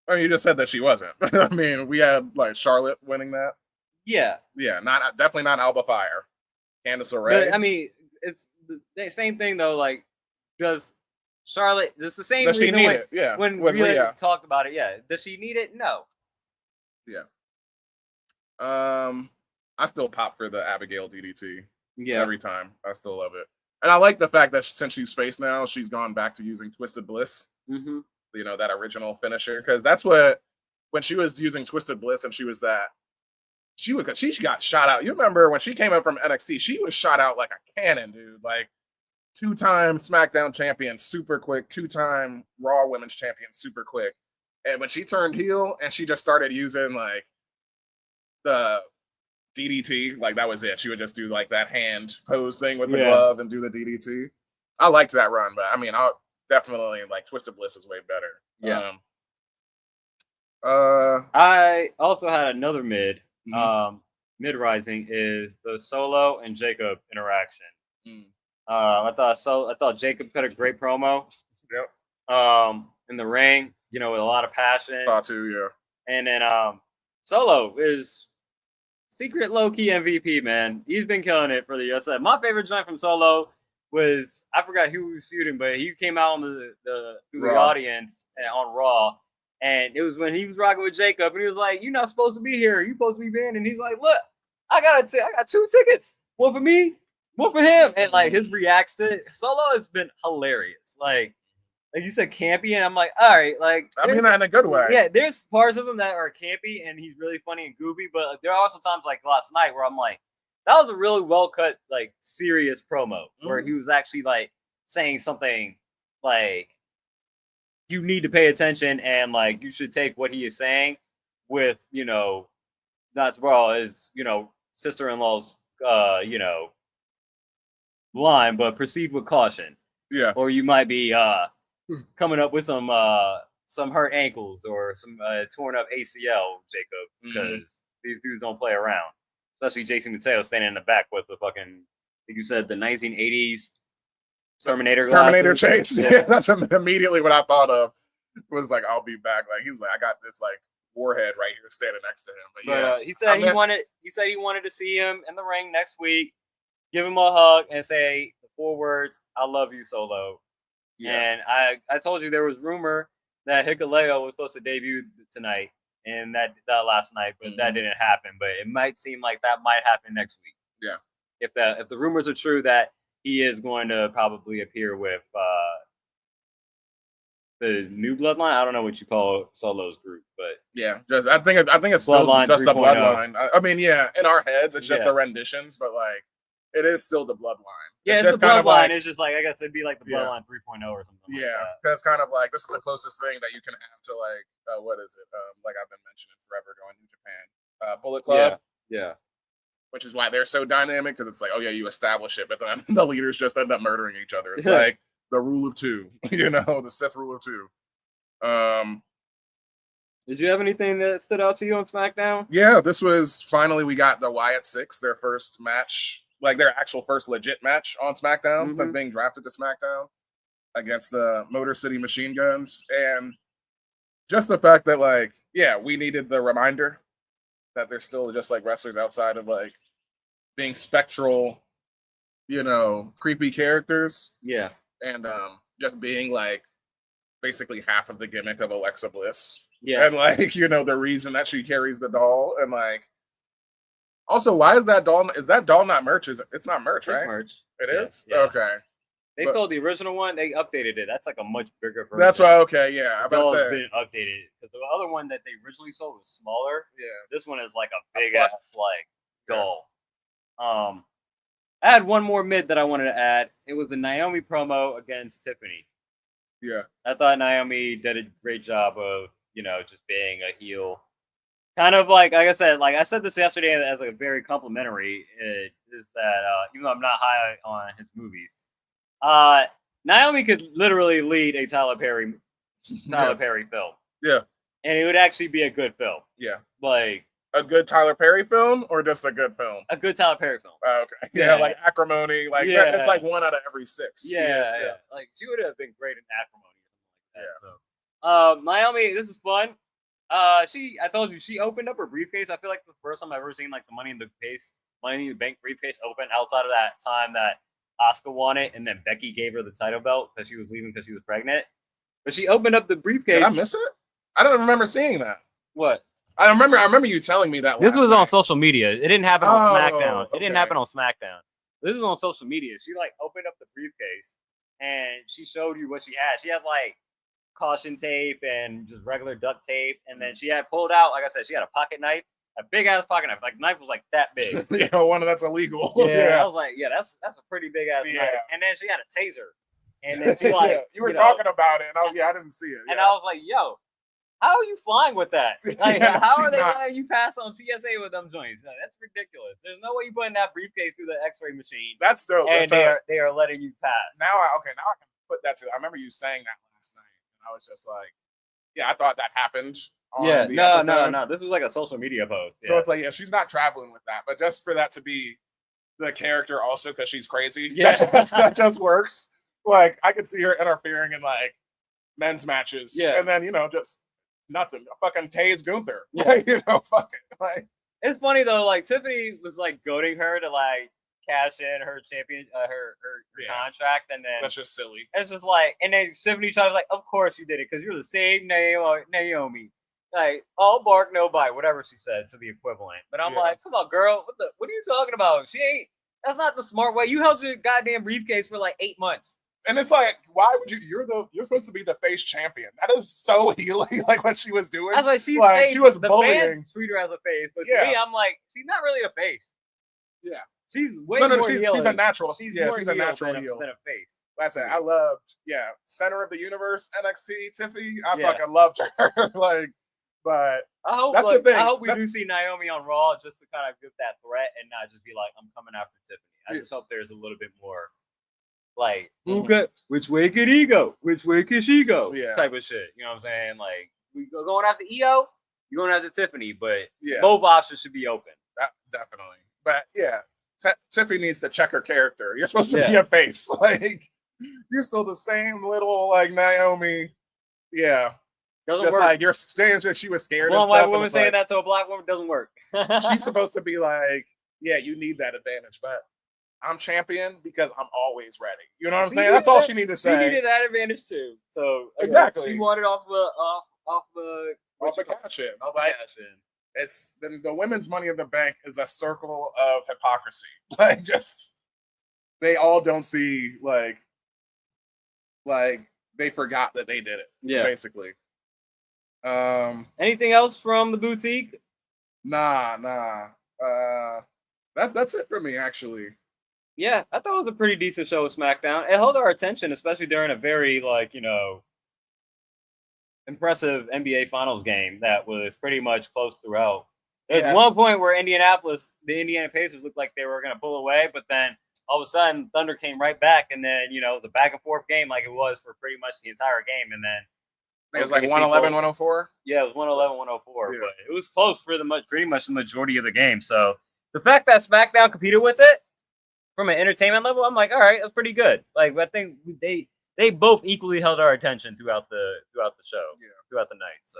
Or you just said that she wasn't? I mean, we had Charlotte winning that. Yeah. Yeah, definitely not Alba Fire. Candice LeRae. But, I mean, it's the same thing though. Does Charlotte? It's the same does reason she need it? Yeah. When we talked about it, yeah. Does she need it? No. Yeah. I still pop for the Abigail DDT. Yeah. Every time. I still love it. And I like the fact that since she's face now, she's gone back to using Twisted Bliss. Mm-hmm. That original finisher. Because that's when she was using Twisted Bliss and she was that she got shot out. You remember when she came up from NXT? She was shot out like a cannon, dude. Like 2-time SmackDown champion, super quick. 2-time Raw Women's champion, super quick. And when she turned heel and she just started using like the DDT, like that was it. She would just do like that hand pose thing with the glove and do the DDT. I liked that run, but I mean, I'll definitely like Twisted Bliss is way better. Yeah. I also had another mid. Mid rising is the Solo and Jacob interaction. I thought Jacob cut a great promo. Yep. In the ring, with a lot of passion. Thought too, yeah. And then Solo is secret low key MVP, man. He's been killing it for the US. My favorite joint from Solo was, I forgot who was feuding, but he came out on through the audience on Raw. And it was when he was rocking with Jacob, and he was like, "You're not supposed to be here. You're supposed to be banned." And he's like, "Look, I got 2 tickets. One for me, one for him." And like his reaction to Solo has been hilarious. Like you said, campy, and I'm like, all right, like I mean that in a good way. Yeah, there's parts of him that are campy, and he's really funny and goofy. But there are also times like last night where I'm like, that was a really well cut, like serious promo where he was actually like saying something like, you need to pay attention, and like you should take what he is saying with, not to borrow his, sister-in-law's line, but proceed with caution. Yeah. Or you might be coming up with some hurt ankles or some torn up ACL, Jacob, because these dudes don't play around. Especially Jason Mateo standing in the back with the fucking, I think you said the 1980s Terminator change. Yeah, that's immediately what I thought of. Was like, I'll be back. Like he was like, I got this like warhead right here standing next to him. But he said he wanted to see him in the ring next week, give him a hug, and say the 4 words, "I love you, Solo." Yeah. And I told you there was rumor that Hikuleo was supposed to debut tonight and that last night, but that didn't happen. But it might seem like that might happen next week. Yeah. If the rumors are true that he is going to probably appear with the new bloodline. I don't know what you call Solo's group, but yeah, I think it's still just the bloodline. I mean, yeah, in our heads it's just the renditions, but like it is still the bloodline. Yeah, it's the bloodline. It's just like, I guess it'd be like the bloodline 3.0 or something. Yeah, that's kind of like, this is the closest thing that you can have to like what is it? Like I've been mentioning forever, going to Japan. Bullet Club. Yeah. Which is why they're so dynamic, because it's like, oh yeah, you establish it, but then the leaders just end up murdering each other. It's like the rule of 2, the Sith rule of 2. Did you have anything that stood out to you on SmackDown? Yeah, this was finally, we got the Wyatt Six, their first match, like their actual first legit match on SmackDown since being drafted to SmackDown against the Motor City Machine Guns. And just the fact that like, yeah, we needed the reminder that they're still just like wrestlers outside of like being spectral, creepy characters. Yeah. And just being like basically half of the gimmick of Alexa Bliss. Yeah. And like, the reason that she carries the doll. And like, also, why is that doll not merch? It's not merch, right? It's merch. It is? Yeah. Okay. They sold the original one, they updated it. That's like a much bigger version. That's why, okay, yeah. The doll has been updated. Because the other one that they originally sold was smaller. Yeah. This one is like a big ass like doll. I had one more mid that I wanted to add. It was the Naomi promo against Tiffany. Yeah. I thought Naomi did a great job of, just being a heel. Kind of like I said this yesterday as like a very complimentary, is that even though I'm not high on his movies, Naomi could literally lead a Tyler Perry film. Yeah. And it would actually be a good film. Yeah. Like a good Tyler Perry film or just a good film? A good Tyler Perry film. Okay. Yeah, like Acrimony. Like it's like 1 out of every 6. Yeah. Like she would have been great in Acrimony or something like that. So Naomi, this is fun. I told you she opened up her briefcase. I feel like it's the first time I've ever seen like the Money in the Bank briefcase open outside of that time that Asuka won it and then Becky gave her the title belt because she was leaving because she was pregnant. But she opened up the briefcase. Did I miss it? I don't remember seeing that. What? I remember you telling me that. This was on social media. It didn't happen on SmackDown. It didn't happen on SmackDown. This is on social media. She like opened up the briefcase and she showed you what she had. She had like caution tape and just regular duct tape, and then she had pulled out, like I said, she had a pocket knife, a big ass pocket knife. Like the knife was like that big. Yeah, one that's illegal. Yeah, I was like, yeah, that's a pretty big ass knife. And then she had a taser. And then she like you were talking about it, and I didn't see it. And I was like, yo, how are you flying with that? Like, how are they letting you pass on TSA with them joints? That's ridiculous. There's no way you put in that briefcase through the X-ray machine. That's dope. And they are letting you pass. Now I can put that to. I remember you saying that last night, and I was just like, yeah, I thought that happened. No. This was like a social media post. So it's like, yeah, she's not traveling with that, but just for that to be the character also because she's crazy. Yeah, that just works. Like I could see her interfering in like men's matches, and then just nothing. Fucking tase Gunther. Yeah. Fuck it. Like it's funny though. Like Tiffany was like goading her to like cash in her her contract, and then that's just silly. It's just like, and then Tiffany tried to like, of course you did it because you're the same Naomi. Like all bark, no bite, whatever she said to the equivalent. But I'm like, come on, girl, what are you talking about? She ain't. That's not the smart way. You held your goddamn briefcase for like 8 months. And it's like, why would you? You're supposed to be the face champion. That is so healing, like what she was doing. I was like, she was the bullying. Fans treat her as a face, but to me, I'm like, she's not really a face. Yeah, she's way more she's a natural. She's a natural heel than a face. That's it. I loved, center of the universe NXT Tiffany. I fucking loved her. Like, but I hope that's the thing. I hope we do see Naomi on Raw just to kind of give that threat and not just be like, I'm coming after Tiffany. I just hope there's a little bit more. Like, which way could he go? Which way could she go? Yeah. Type of shit. You know what I'm saying? Like, we going after EO, you're going after Tiffany, but yeah, both options should be open. Definitely. But yeah, Tiffany needs to check her character. You're supposed to be a face. Like, you're still the same little, like, Naomi. Yeah. Doesn't just work. like, you're saying that she was scared One of white stuff. woman saying that to a black woman doesn't work. She's supposed to be like, yeah, you need that advantage, but I'm champion because I'm always ready. You know what I'm saying? That's all she needed to say. She needed that advantage too. So exactly, she wanted off the cash in. Like, it's the women's Money in the Bank is a circle of hypocrisy. Like, just they all don't see like they forgot that they did it. Yeah, basically. Anything else from the boutique? Nah. That's it for me, actually. Yeah, I thought it was a pretty decent show with SmackDown. It held our attention, especially during a very, impressive NBA Finals game that was pretty much close throughout. There's one point where the Indiana Pacers looked like they were going to pull away, but then all of a sudden, Thunder came right back, and then, it was a back-and-forth game like it was for pretty much the entire game, and then it was like 111, 104? Yeah, it was 111, 104, but it was close for pretty much the majority of the game, so the fact that SmackDown competed with it, from an entertainment level, I'm like, all right, that's pretty good. Like, I think they both equally held our attention throughout the show, throughout the night. So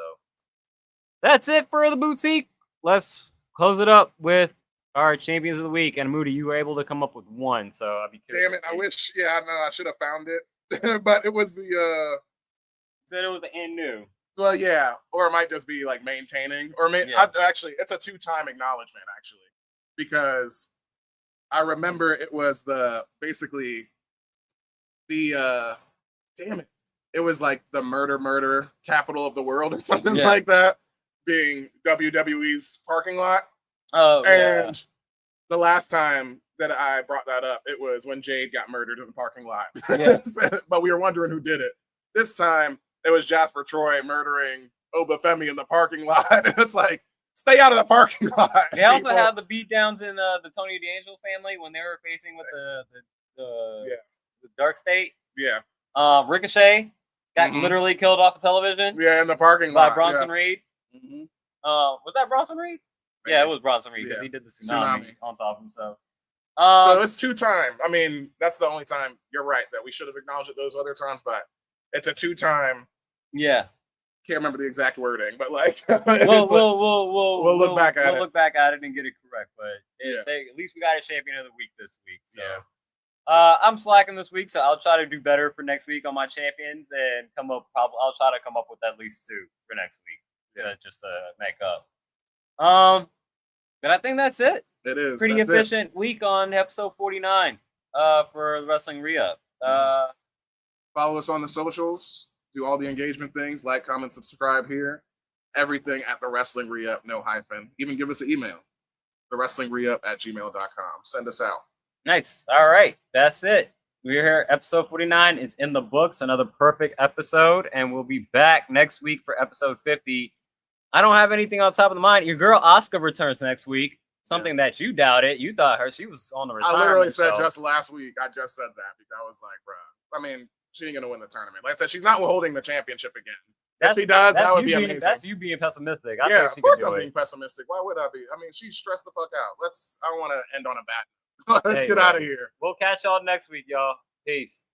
that's it for the boutique. Let's close it up with our champions of the week. And Moody, you were able to come up with one, so I'd be curious. Damn it! I wish. Yeah, I know. I should have found it, but it was the. Said it was the end new. Well, yeah, or it might just be like maintaining, or actually, it's a 2-time acknowledgement actually, because. I remember it was it was like the murder capital of the world or something like that, being WWE's parking lot. Oh, and the last time that I brought that up, it was when Jade got murdered in the parking lot. Yeah. But we were wondering who did it. This time, it was Jasper Troy murdering Obafemi in the parking lot. And it's like, stay out of the parking lot. They also have the beatdowns in the Tony D'Angelo family when they were facing with the Dark State. Yeah. Ricochet got literally killed off the television. Yeah, in the parking lot. By Bronson Reed. Mm-hmm. Was that Bronson Reed? Maybe. Yeah, it was Bronson Reed because he did the tsunami on top of himself. So it's 2-time. I mean, that's the only time. You're right that we should have acknowledged it those other times, but it's a 2-time. Yeah. Can't remember the exact wording, but like we'll look back at it. We'll look back at it and get it correct. But at least we got a champion of the week this week. So I'm slacking this week, so I'll try to do better for next week on my champions and I'll try to come up with at least 2 for next week, just to make up. But I think that's it. It is pretty efficient week on episode 49 for the Wrestling Re-Up. Follow us on the socials. Do all the engagement things, like, comment, subscribe here. everything at the Wrestling Re-Up, no hyphen. Even give us an email, thewrestlingre-up@gmail.com. Send us out. Nice. All right. That's it. We're here. Episode 49 is in the books. Another perfect episode. And we'll be back next week for episode 50. I don't have anything on top of the mind. Your girl Asuka returns next week. Something that you doubted. You thought she was on the retirement. I literally said show. just last week. I just said that because I was like, bro. I mean, she ain't gonna win the tournament. Like I said, she's not holding the championship again. If she does, that would be amazing. That's you being pessimistic. I yeah, think she of course could do I'm it. being pessimistic. Why would I be? I mean, she's stressed the fuck out. I don't want to end on a bad. Let's get out of here. We'll catch y'all next week, y'all. Peace.